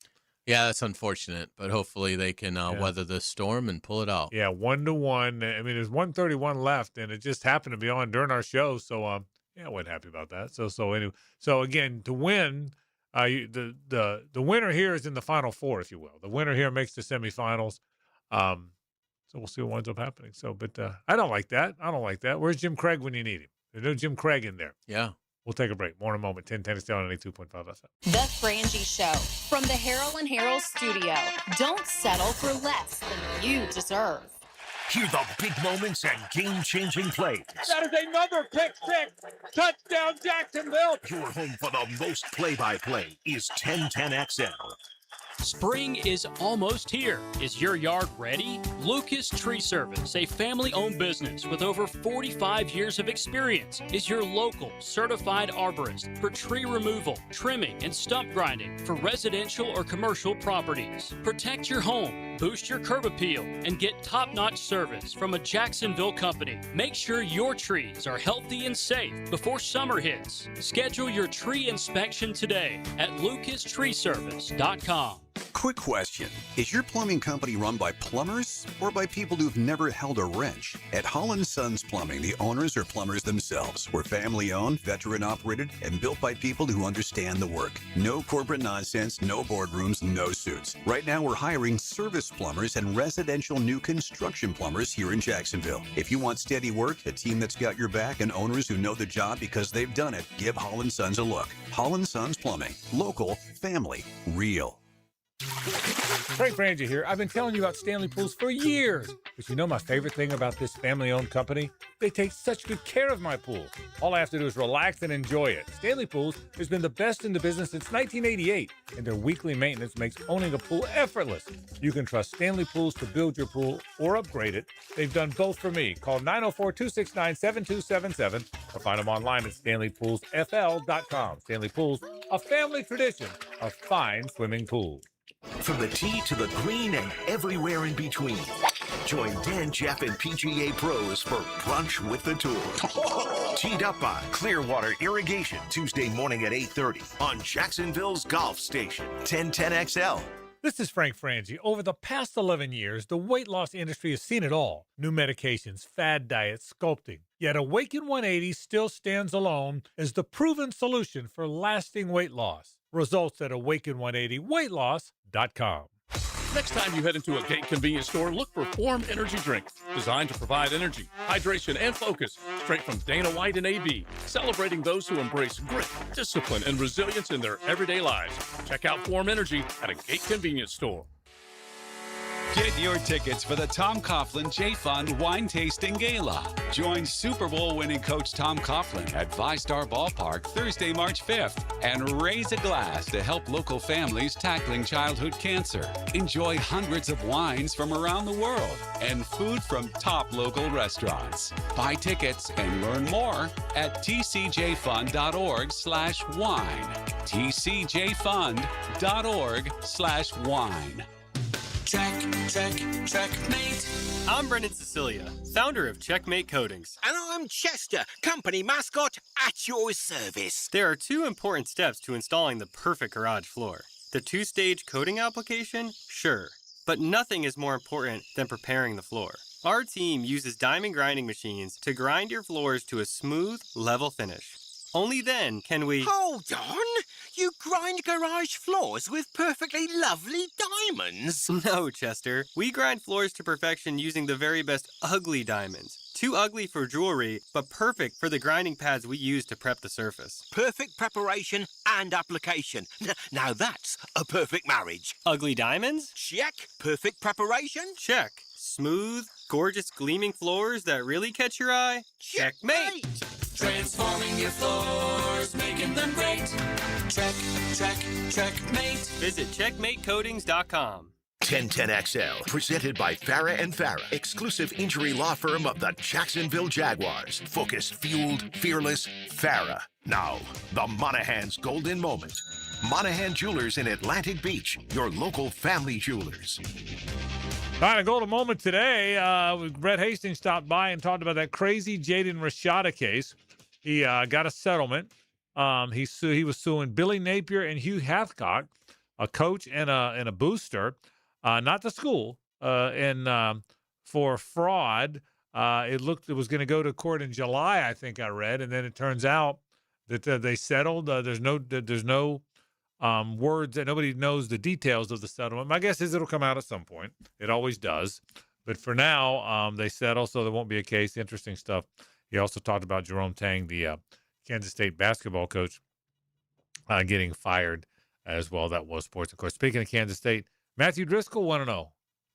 Yeah, that's unfortunate, but hopefully they can weather this storm and pull it out. Yeah, 1-1. I mean, there's 1:31 left, and it just happened to be on during our show, so I wasn't happy about that. So anyway, so again, to win, the winner here is in the Final Four, if you will. The winner here makes the semifinals. So we'll see what winds up happening. So, but I don't like that. Where's Jim Craig when you need him? There's no Jim Craig in there. Yeah. We'll take a break. More in a moment. 10-10 is down on 82.5 FM. The Frangie Show from the Harold and Harold studio. Don't settle for less than you deserve. Hear the big moments and game-changing plays. That is another pick six. Touchdown, Jacksonville. Your home for the most play-by-play is 1010XL. Spring is almost here. Is your yard ready? Lucas Tree Service, a family-owned business with over 45 years of experience, is your local certified arborist for tree removal, trimming, and stump grinding for residential or commercial properties. Protect your home, boost your curb appeal, and get top-notch service from a Jacksonville company. Make sure your trees are healthy and safe before summer hits. Schedule your tree inspection today at lucastreeservice.com. Quick question. Is your plumbing company run by plumbers or by people who've never held a wrench? At Holland Sons Plumbing, the owners are plumbers themselves. We're family-owned, veteran-operated, and built by people who understand the work. No corporate nonsense, no boardrooms, no suits. Right now, we're hiring service plumbers and residential new construction plumbers here in Jacksonville. If you want steady work, a team that's got your back, and owners who know the job because they've done it, give Holland Sons a look. Holland Sons Plumbing. Local, family, real. Frank Frangie here. I've been telling you about Stanley Pools for years. But you know my favorite thing about this family-owned company? They take such good care of my pool. All I have to do is relax and enjoy it. Stanley Pools has been the best in the business since 1988, and their weekly maintenance makes owning a pool effortless. You can trust Stanley Pools to build your pool or upgrade it. They've done both for me. Call 904-269-7277 or find them online at StanleyPoolsFL.com. Stanley Pools, a family tradition of fine swimming pools. From the tee to the green and everywhere in between. Join Dan, Jeff, and PGA pros for Brunch with the Tour. Teed up by Clearwater Irrigation, Tuesday morning at 8:30 on Jacksonville's Golf Station, 1010XL. This is Frank Frangie. Over the past 11 years, the weight loss industry has seen it all. New medications, fad diets, sculpting. Yet Awaken 180 still stands alone as the proven solution for lasting weight loss. Results at awaken180weightloss.com. Next time you head into a Gate convenience store, look for Form Energy Drink, designed to provide energy, hydration, and focus, straight from Dana White and AB, celebrating those who embrace grit, discipline, and resilience in their everyday lives. Check out Form Energy at a Gate convenience store. Get your tickets for the Tom Coughlin J Fund Wine Tasting Gala. Join Super Bowl winning coach Tom Coughlin at VyStar Ballpark Thursday, March 5th and raise a glass to help local families tackling childhood cancer. Enjoy hundreds of wines from around the world and food from top local restaurants. Buy tickets and learn more at tcjfund.org/wine. tcjfund.org/wine. Checkmate. I'm Brendan Cecilia, founder of Checkmate Coatings. And I'm Chester, company mascot at your service. There are two important steps to installing the perfect garage floor. The two-stage coating application, sure, but nothing is more important than preparing the floor. Our team uses diamond grinding machines to grind your floors to a smooth, level finish. Only then can we... Hold on! You grind garage floors with perfectly lovely diamonds? No, Chester. We grind floors to perfection using the very best ugly diamonds. Too ugly for jewelry, but perfect for the grinding pads we use to prep the surface. Perfect preparation and application. Now that's a perfect marriage. Ugly diamonds? Check. Perfect preparation? Check. Smooth, gorgeous gleaming floors that really catch your eye? Checkmate! Transforming your floors, making them great. Checkmate. Visit checkmatecoatings.com. 1010XL, presented by Farah and Farah, exclusive injury law firm of the Jacksonville Jaguars. Focused, fueled, fearless, Farah. Now, the Monahan's golden moment. Monahan Jewelers in Atlantic Beach, your local family jewelers. All right, a golden moment today. Brett Hastings stopped by and talked about that crazy Jaden Rashada case. He got a settlement. He was suing Billy Napier and Hugh Hathcock, a coach and a booster, not the school, and for fraud. It was going to go to court in July, I think I read, and then it turns out that they settled. There's no words that nobody knows the details of the settlement. My guess is it'll come out at some point. It always does. But for now, they settle, so there won't be a case. Interesting stuff. He also talked about Jerome Tang, the Kansas State basketball coach, getting fired as well. That was sports, of course. Speaking of Kansas State, Matthew Driscoll 1-0.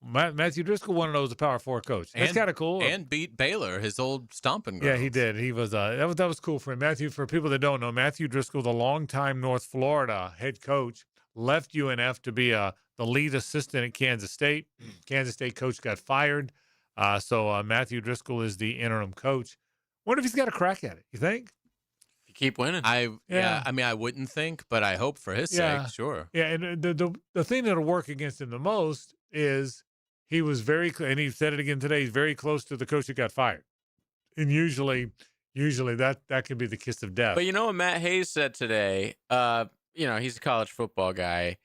Matthew Driscoll 1-0 is a Power 4 coach. That's kind of cool. And beat Baylor, his old stomping grounds. Yeah, he did. He was that was cool for him. Matthew, for people that don't know, Matthew Driscoll, the longtime North Florida head coach, left UNF to be the lead assistant at Kansas State. Kansas State coach got fired. So Matthew Driscoll is the interim coach. Wonder if he's got a crack at it. You think? You keep winning. I mean, I wouldn't think, but I hope for his sake, sure. Yeah, and the thing that'll work against him the most is he was and he said it again today, he's very close to the coach that got fired. And usually that could be the kiss of death. But you know what Matt Hayes said today? He's a college football guy.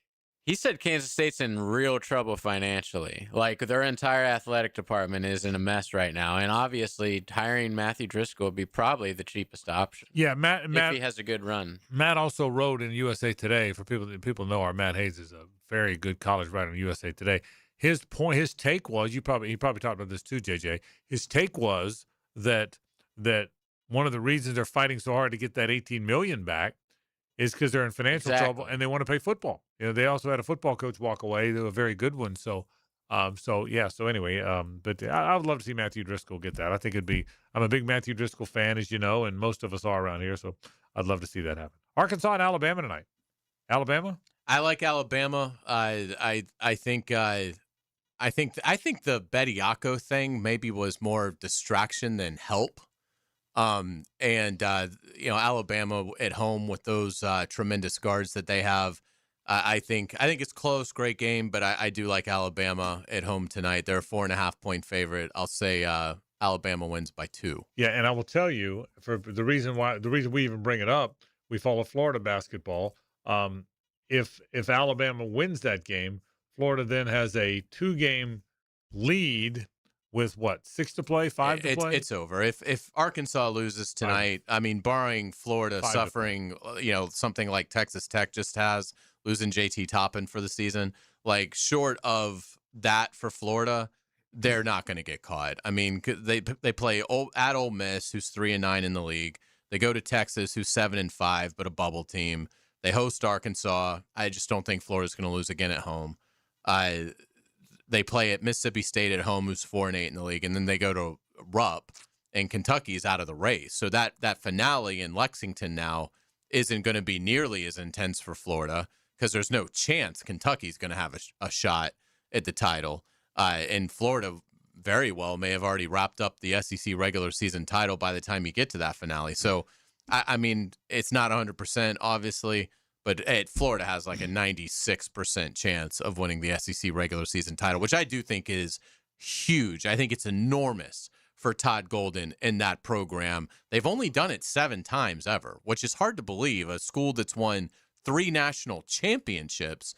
He said Kansas State's in real trouble financially. Like, their entire athletic department is in a mess right now. And obviously, hiring Matthew Driscoll would be probably the cheapest option. Yeah, Matt, if he has a good run. Matt also wrote in USA Today, for people know our Matt Hayes is a very good college writer in USA Today. His take was, he probably talked about this too, JJ. His take was that one of the reasons they're fighting so hard to get that $18 million back is because they're in financial trouble and they want to play football. They also had a football coach walk away. They were a very good one. So anyway, but I would love to see Matthew Driscoll get that. I think I'm a big Matthew Driscoll fan, as you know, and most of us are around here. So I'd love to see that happen. Arkansas and Alabama tonight. Alabama? I like Alabama. I think the Bediako thing maybe was more distraction than help. Alabama at home with those tremendous guards that they have. I think it's close, great game, but I do like Alabama at home tonight. They're a 4.5-point favorite. I'll say Alabama wins by 2. Yeah, and I will tell you, for the reason we even bring it up, we follow Florida basketball. If Alabama wins that game, Florida then has a 2-game lead with 6 to play, 5 to play? It's over. If Arkansas loses tonight, I mean, barring Florida suffering, something like Texas Tech just has, losing JT Toppin for the season, like, short of that for Florida, they're not going to get caught. I mean, they play at Ole Miss, who's 3-9 in the league. They go to Texas, who's 7-5, but a bubble team. They host Arkansas. I just don't think Florida's going to lose again at home. They play at Mississippi State at home, who's 4-8 in the league, and then they go to Rupp, and Kentucky's out of the race. So that finale in Lexington now isn't going to be nearly as intense for Florida because there's no chance Kentucky's going to have a shot at the title. And Florida very well may have already wrapped up the SEC regular season title by the time you get to that finale. So, I mean, it's not 100%, obviously, but Florida has like a 96% chance of winning the SEC regular season title, which I do think is huge. I think it's enormous for Todd Golden in that program. They've only done it 7 times ever, which is hard to believe. A school that's won 3 national championships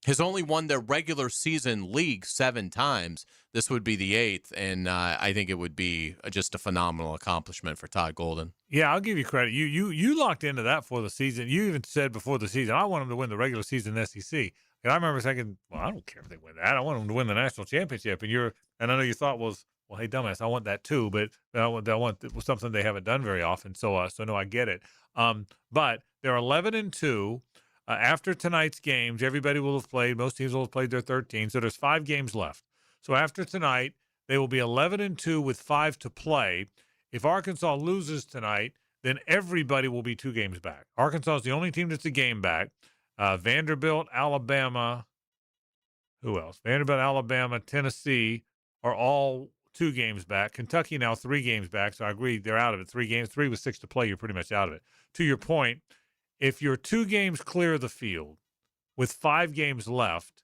has only won their regular season league 7 times. This would be the 8th, and I think it would be just a phenomenal accomplishment for Todd Golden. Yeah, I'll give you credit. You locked into that for the season. You even said before the season, I want them to win the regular season SEC. And I remember thinking, well, I don't care if they win that. I want them to win the national championship. And I know your thought was, well, hey, dumbass, I want that too, but I want something they haven't done very often. So no, I get it. But they're 11-2. After tonight's games, everybody will have played. Most teams will have played their 13. So there's 5 games left. So after tonight, they will be 11-2 with 5 to play. If Arkansas loses tonight, then everybody will be 2 games back. Arkansas is the only team that's a game back. Vanderbilt, Alabama, Who else? Vanderbilt, Alabama, Tennessee are all 2 games back. Kentucky now 3 games back. So I agree they're out of it. 3 games, 3 with 6 to play. You're pretty much out of it. To your point, if you're 2 games clear of the field with 5 games left,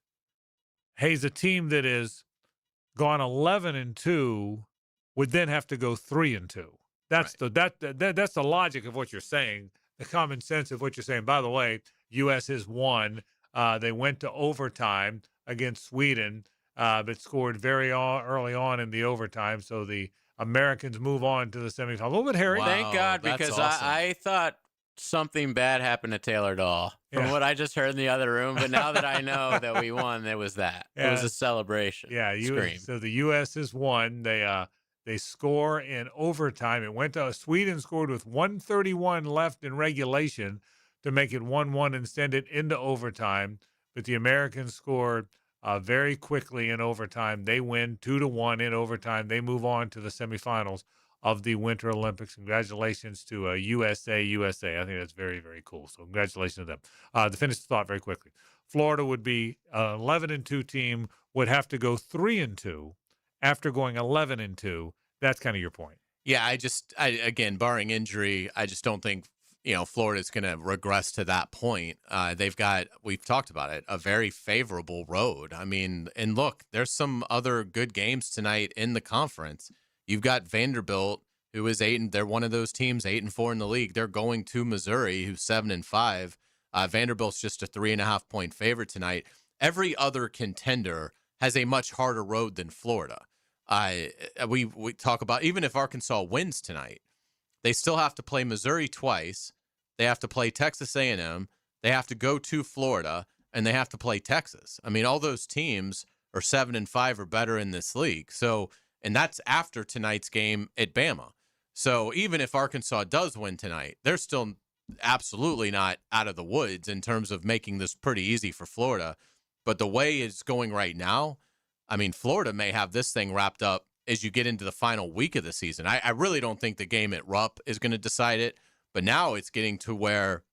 Hayes, a team that is gone 11-2 would then have to go 3-2. That's that's the logic of what you're saying, the common sense of what you're saying. By the way, U.S. has won. They went to overtime against Sweden, but scored very early on in the overtime. So the Americans move on to the semifinals. A little bit hairy. Wow, thank God, because awesome. I thought something bad happened to Taylor Dahl from what I just heard in the other room. But now that I know that we won, it was that. It was a celebration. Yeah, Scream. So the U.S. has won. They score in overtime. It went to Sweden scored with 1:31 left in regulation to make it 1-1 and send it into overtime. But the Americans scored very quickly in overtime. They win 2-1 in overtime. They move on to the semifinals of the Winter Olympics. Congratulations to USA. I think that's very, very cool. So congratulations to them. To finish the thought very quickly, Florida would be an 11-2 team, would have to go 3-2 after going 11-2. That's kind of your point. Yeah, I again, barring injury, I just don't think Florida's going to regress to that point. They've got, we've talked about it, a very favorable road. I mean, and look, there's some other good games tonight in the conference. You've got Vanderbilt, who is 8, and they're one of those teams 8-4 in the league. They're going to Missouri, who's 7-5. Vanderbilt's just a 3.5 point favorite tonight. Every other contender has a much harder road than Florida. We talk about, even if Arkansas wins tonight, they still have to play Missouri twice. They have to play Texas A&M. They have to go to Florida, and they have to play Texas. I mean, all those teams are 7-5 or better in this league. So, and that's after tonight's game at Bama. So even if Arkansas does win tonight, they're still absolutely not out of the woods in terms of making this pretty easy for Florida. But the way it's going right now, I mean, Florida may have this thing wrapped up as you get into the final week of the season. I really don't think the game at Rupp is going to decide it. But now it's getting to where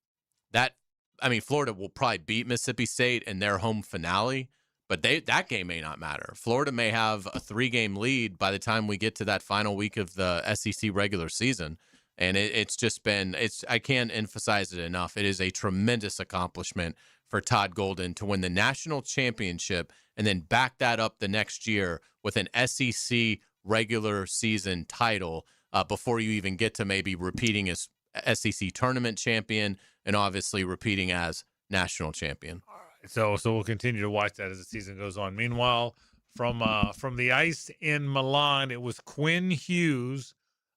Florida will probably beat Mississippi State in their home finale, but that game may not matter. Florida may have a 3-game lead by the time we get to that final week of the SEC regular season. And it's just been, I can't emphasize it enough. It is a tremendous accomplishment for Todd Golden to win the national championship and then back that up the next year with an SEC regular season title before you even get to maybe repeating as SEC tournament champion and obviously repeating as national champion. All right. So we'll continue to watch that as the season goes on. Meanwhile, from the ice in Milan, it was Quinn Hughes,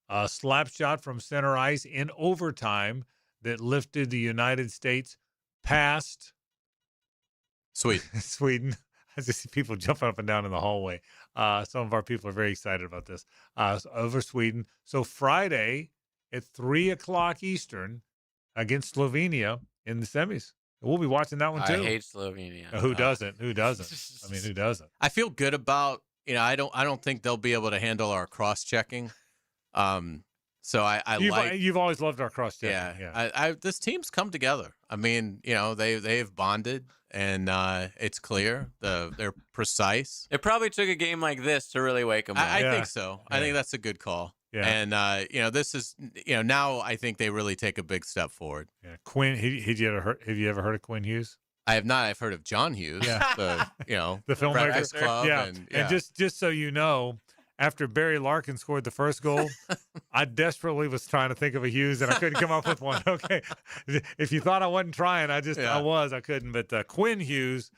a slap shot from center ice in overtime that lifted the United States past Sweden. I just see people jumping up and down in the hallway. Some of our people are very excited about this. Over Sweden. So Friday at 3:00 Eastern against Slovenia in the semis. We'll be watching that one too. I hate Slovenia. Who doesn't? Who doesn't? I mean, who doesn't? I feel good about, I don't think they'll be able to handle our cross-checking. So you've always loved our cross-checking. Yeah. This team's come together. I mean, they've bonded. And it's clear they're precise. It probably took a game like this to really wake them up. I think so. Yeah. I think that's a good call. Yeah. And this is now I think they really take a big step forward. Yeah. Quinn, have you ever heard of Quinn Hughes? I have not. I've heard of John Hughes. Yeah. The filmmaker Club. Yeah. And just so you know, after Barry Larkin scored the first goal, I desperately was trying to think of a Hughes, and I couldn't come up with one. Okay. If you thought I wasn't trying, I couldn't. But Quinn Hughes,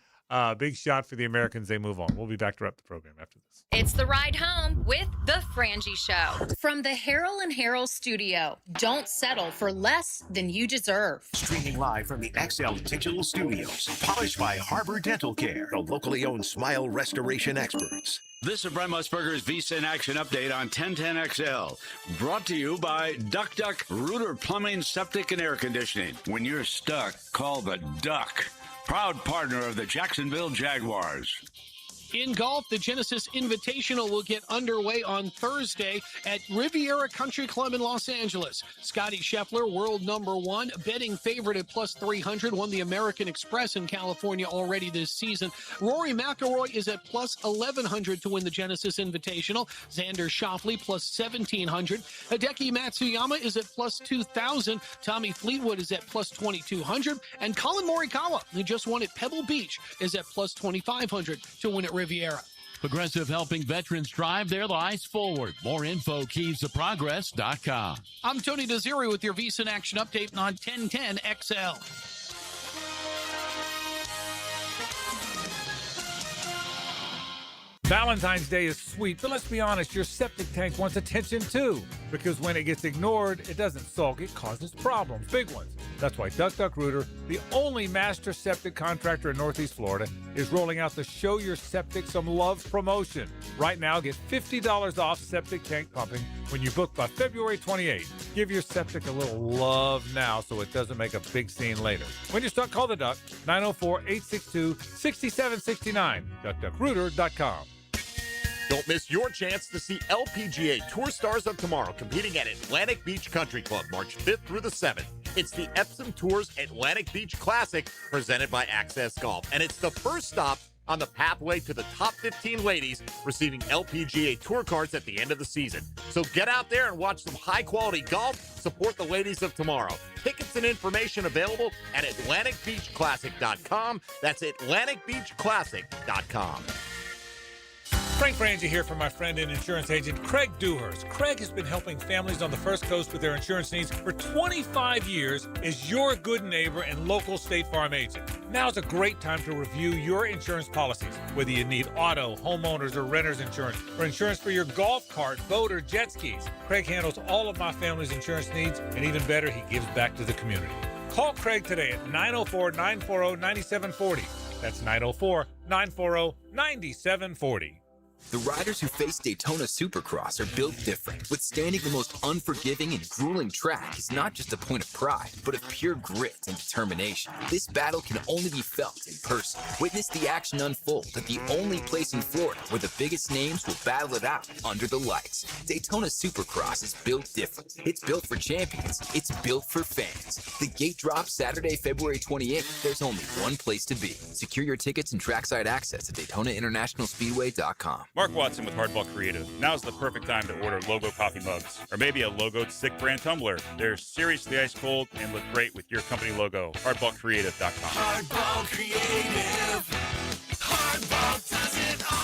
big shot for the Americans. They move on. We'll be back to wrap the program after this. It's The Ride Home with The Frangie Show. From the Harold and Harold studio, don't settle for less than you deserve. Streaming live from the XL Digital Studios. Polished by Harbor Dental Care, the locally owned smile restoration experts. This is Brent Musburger's VSIN Action Update on 1010XL. Brought to you by Duck Duck Rooter Plumbing, Septic, and Air Conditioning. When you're stuck, call the Duck. Proud partner of the Jacksonville Jaguars. In golf, the Genesis Invitational will get underway on Thursday at Riviera Country Club in Los Angeles. Scotty Scheffler, world number one, betting favorite at plus 300, won the American Express in California already this season. Rory McIlroy is at plus 1,100 to win the Genesis Invitational. Xander Schauffele plus 1,700. Hideki Matsuyama is at plus 2,000. Tommy Fleetwood is at plus 2,200. And Colin Morikawa, who just won at Pebble Beach, is at plus 2,500 to win at Riviera. Progressive helping veterans drive their lives forward. More info, KeysToProgress.com. I'm Tony Desiri with your VSiN Action Update on 1010 XL. Valentine's Day is sweet, but let's be honest, your septic tank wants attention too. Because when it gets ignored, it doesn't sulk, it causes problems, big ones. That's why Duck Rooter, the only master septic contractor in Northeast Florida, is rolling out the Show Your Septic Some Love promotion. Right now, get $50 off septic tank pumping when you book by February 28th. Give your septic a little love now so it doesn't make a big scene later. When you start, call the Duck, 904-862-6769, duckrooter.com. Don't miss your chance to see LPGA Tour Stars of Tomorrow competing at Atlantic Beach Country Club March 5th through the 7th. It's the Epsom Tours Atlantic Beach Classic presented by Access Golf, and it's the first stop on the pathway to the top 15 ladies receiving LPGA Tour cards at the end of the season. So get out there and watch some high-quality golf. Support the ladies of tomorrow. Tickets and information available at AtlanticBeachClassic.com. That's AtlanticBeachClassic.com. Frank Frangie here for my friend and insurance agent, Craig Dewhurst. Craig has been helping families on the First Coast with their insurance needs for 25 years as your good neighbor and local State Farm agent. Now's a great time to review your insurance policies, whether you need auto, homeowners, or renter's insurance, or insurance for your golf cart, boat, or jet skis. Craig handles all of my family's insurance needs, and even better, he gives back to the community. Call Craig today at 904-940-9740. That's 904-940-9740. The riders who face Daytona Supercross are built different. Withstanding the most unforgiving and grueling track is not just a point of pride, but of pure grit and determination. This battle can only be felt in person. Witness the action unfold at the only place in Florida where the biggest names will battle it out under the lights. Daytona Supercross is built different. It's built for champions. It's built for fans. The gate drops Saturday, February 28th. There's only one place to be. Secure your tickets and trackside access at DaytonaInternationalSpeedway.com. Mark Watson with Hardball Creative. Now's the perfect time to order Logo coffee mugs, or maybe a logoed stick brand tumbler. They're seriously ice cold and look great with your company logo. HardballCreative.com. Hardball Creative. Hardball does it all.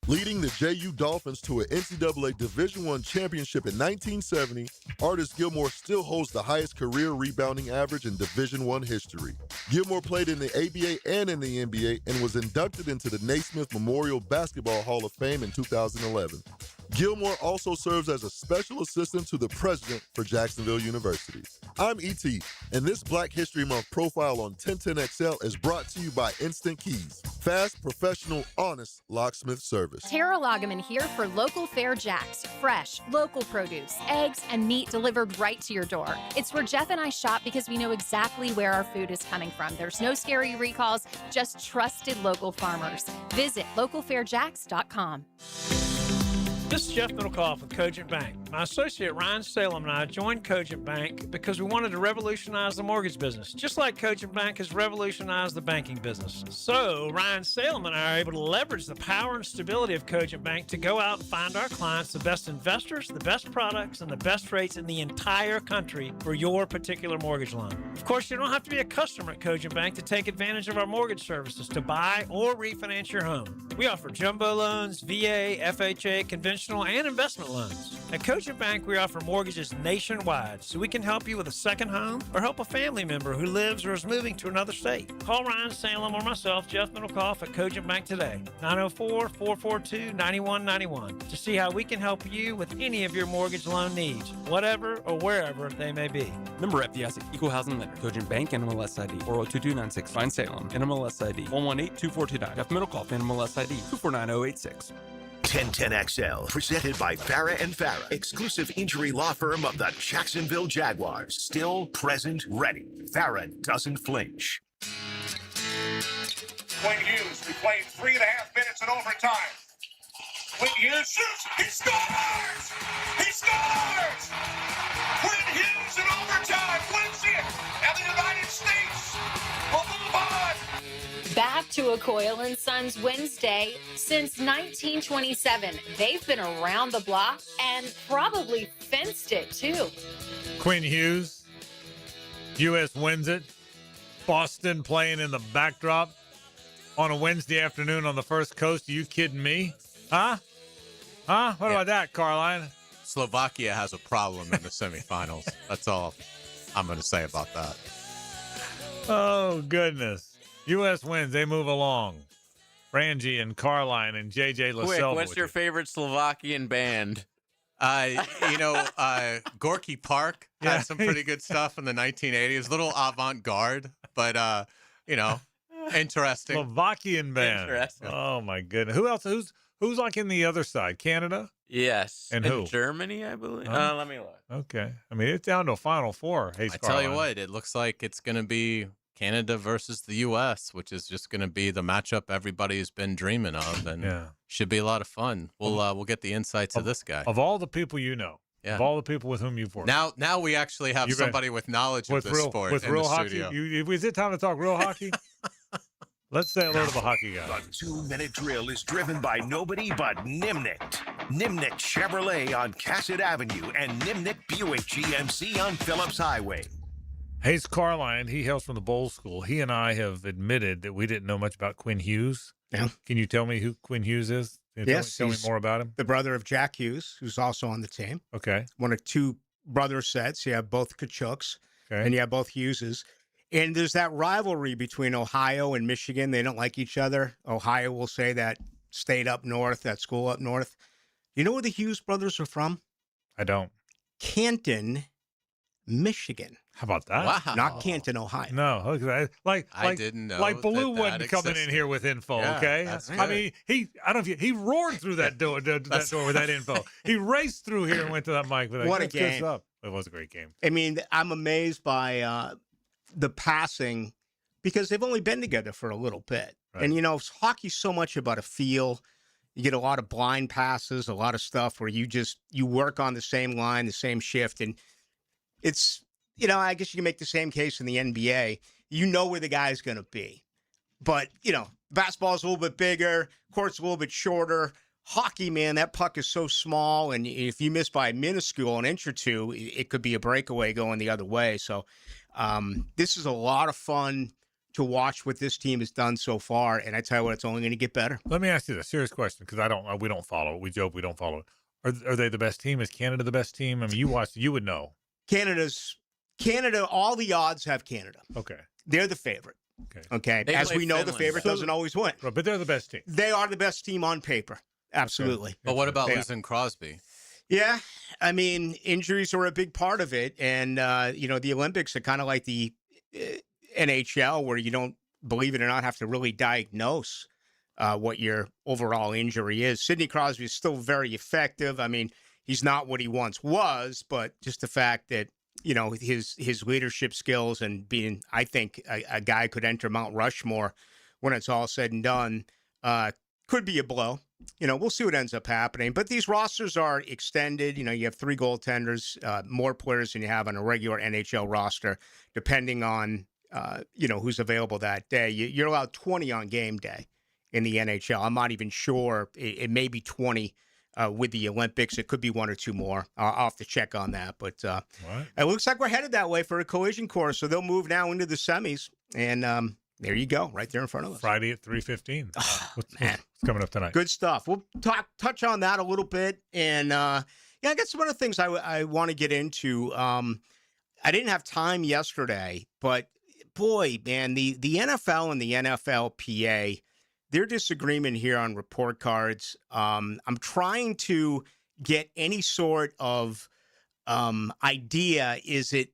Leading the JU Dolphins to an NCAA Division I championship in 1970, Artis Gilmore still holds the highest career rebounding average in Division I history. Gilmore played in the ABA and in the NBA and was inducted into the Naismith Memorial Basketball Hall of Fame in 2011. Gilmore also serves as a special assistant to the president for Jacksonville University. I'm E.T., and this Black History Month profile on 1010XL is brought to you by Instant Keys. Fast, professional, honest locksmith service. Tara Loggeman here for Local Fair Jacks. Fresh, local produce, eggs, and meat delivered right to your door. It's where Jeff and I shop because we know exactly where our food is coming from. There's no scary recalls, just trusted local farmers. Visit localfairjacks.com. This is Jeff Middlecoff with Cogent Bank. My associate Ryan Salem and I joined Cogent Bank because we wanted to revolutionize the mortgage business, just like Cogent Bank has revolutionized the banking business. So Ryan Salem and I are able to leverage the power and stability of Cogent Bank to go out and find our clients the best investors, the best products, and the best rates in the entire country for your particular mortgage loan. Of course, you don't have to be a customer at Cogent Bank to take advantage of our mortgage services to buy or refinance your home. We offer jumbo loans, VA, FHA, conventional, and investment loans. At Cogent Bank, we offer mortgages nationwide, so we can help you with a second home or help a family member who lives or is moving to another state. Call Ryan Salem or myself, Jeff Middlecoff, at Cogent Bank today, 904-442-9191, to see how we can help you with any of your mortgage loan needs, whatever or wherever they may be. Member FDIC, Equal Housing Lender, Cogent Bank, NMLS ID 402296, Ryan Salem, NMLS ID 1182429, Jeff Middlecoff, NMLS ID 249086. 1010XL, presented by Farah and Farah, exclusive injury law firm of the Jacksonville Jaguars. Still, present, ready. Farah doesn't flinch. Quinn Hughes, we played 3.5 minutes in overtime. Quinn Hughes shoots. He scores! He scores! Quinn Hughes in overtime wins it, and the United States will move on. Back to a Coyle and Sons Wednesday. Since 1927, they've been around the block and probably fenced it too. Quinn Hughes, U.S. wins it. Boston playing in the backdrop on a Wednesday afternoon on the First Coast. Are you kidding me? Huh? What about that, Carline? Slovakia has a problem in the semifinals. That's all I'm going to say about that. Oh, goodness. U.S. wins. They move along. Frangie and Carline and J.J. LaSelva. Quick, what's your favorite Slovakian band? Gorky Park had some pretty good stuff in the 1980s. A little avant-garde, but, interesting. Slovakian band. Interesting. Oh, my goodness. Who else? Who's like in the other side? Canada? Yes. And who? Germany, I believe. Let me look. Okay. I mean, it's down to a Final Four. Hey, I tell you what, it looks like it's going to be Canada versus the U.S., which is just going to be the matchup everybody's been dreaming of, and should be a lot of fun. We'll get the insights of this guy. Of all the people you know, of all the people with whom you've worked. Now we actually have somebody with knowledge of this sport with in real the hockey. studio. Is it time to talk real hockey? Let's say hello to the hockey guy. The 2-minute drill is driven by nobody but Nimnicht. Nimnicht Chevrolet on Cassett Avenue and Nimnicht Buick GMC on Phillips Highway. Hayes Carline, he hails from the Bowl School. He and I have admitted that we didn't know much about Quinn Hughes. Yeah. Can you tell me who Quinn Hughes is? Tell me more about him. The brother of Jack Hughes, who's also on the team. Okay. One of two brother sets. You have both Kachuks, okay, and you have both Hugheses. And there's that rivalry between Ohio and Michigan. They don't like each other. Ohio will say that state up north, that school up north. You know where the Hughes brothers are from? I don't. Canton, Michigan. How about that? Wow. Not Canton, Ohio. No, I didn't know. Like Baloo that wasn't coming existed. in here with info. Yeah, Okay, that's I good. mean, I don't know if he roared through that door with that info. He raced through here and went to that mic. With What a that's good game. stuff. It was a great game. I mean, I'm amazed by the passing because they've only been together for a little bit. Right. And, hockey's so much about a feel. You get a lot of blind passes, a lot of stuff where you work on the same line, the same shift. And it's, I guess you can make the same case in the NBA. You know where the guy's going to be. But, basketball's a little bit bigger, court's a little bit shorter. Hockey, man, that puck is so small, and if you miss by a minuscule, an inch or two, it could be a breakaway going the other way. So this is a lot of fun to watch what this team has done so far, and I tell you what, it's only going to get better. Let me ask you this serious question because we don't follow it. We joke we don't follow it. Are they the best team? Is Canada the best team? I mean, you watched, you would know. Canada, all the odds have Canada. Okay. They're the favorite. Okay. They As play we know, the Finland, favorite though. doesn't always win. Right, but they're the best team. They are the best team on paper. Absolutely. But what about Yeah. losing Crosby? Yeah, I mean, injuries are a big part of it. And, the Olympics are kind of like the NHL where you don't, believe it or not, have to really diagnose what your overall injury is. Sidney Crosby is still very effective. I mean, he's not what he once was, but just the fact that, his leadership skills and being, I think, a guy could enter Mount Rushmore when it's all said and done, could be a blow. We'll see what ends up happening. But these rosters are extended. You have 3 goaltenders, more players than you have on a regular NHL roster, depending on, who's available that day. You're allowed 20 on game day in the NHL. I'm not even sure. It may be 20 with the Olympics. It could be 1 or 2 more. I'll have to check on that. But it looks like we're headed that way for a collision course. So they'll move now into the semis. And there you go, right there in front of us. Friday at 3:15. What's coming up tonight? Good stuff. We'll touch on that a little bit. And, I got some other things I want to get into. I didn't have time yesterday, but, boy, man, the NFL and the NFLPA, their disagreement here on report cards, I'm trying to get any sort of idea. Is it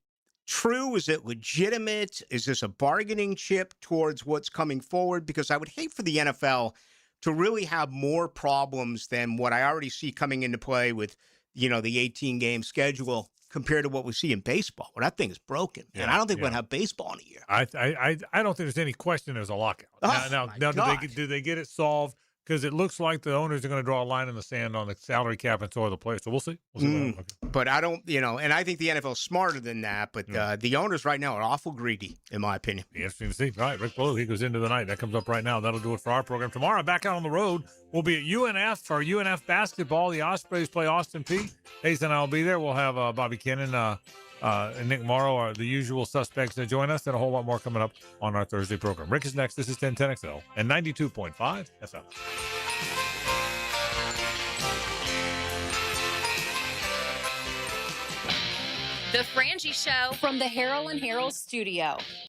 true? Is it legitimate? Is this a bargaining chip towards what's coming forward? Because I would hate for the NFL to really have more problems than what I already see coming into play with, the 18-game schedule compared to what we see in baseball. Well, that thing is broken, and I don't think we're going to have baseball in a year. I don't think there's any question there's a lockout. Oh, now my God. do they get it solved? because it looks like the owners are going to draw a line in the sand on the salary cap and so are the players. So we'll see. We'll see what happens. But I don't, and I think the NFL's smarter than that. But the owners right now are awful greedy, in my opinion. Be interesting to see. All right, Rick Blue, he goes into the night. That comes up right now. That'll do it for our program. Tomorrow, back out on the road, we'll be at UNF for UNF basketball. The Ospreys play Austin Peay. Hayes and I will be there. We'll have Bobby Kennan and Nick Morrow are the usual suspects to join us, and a whole lot more coming up on our Thursday program. Rick is next. This is 1010XL and 92.5 FM. The Frangie Show from the Harold and Harold studio.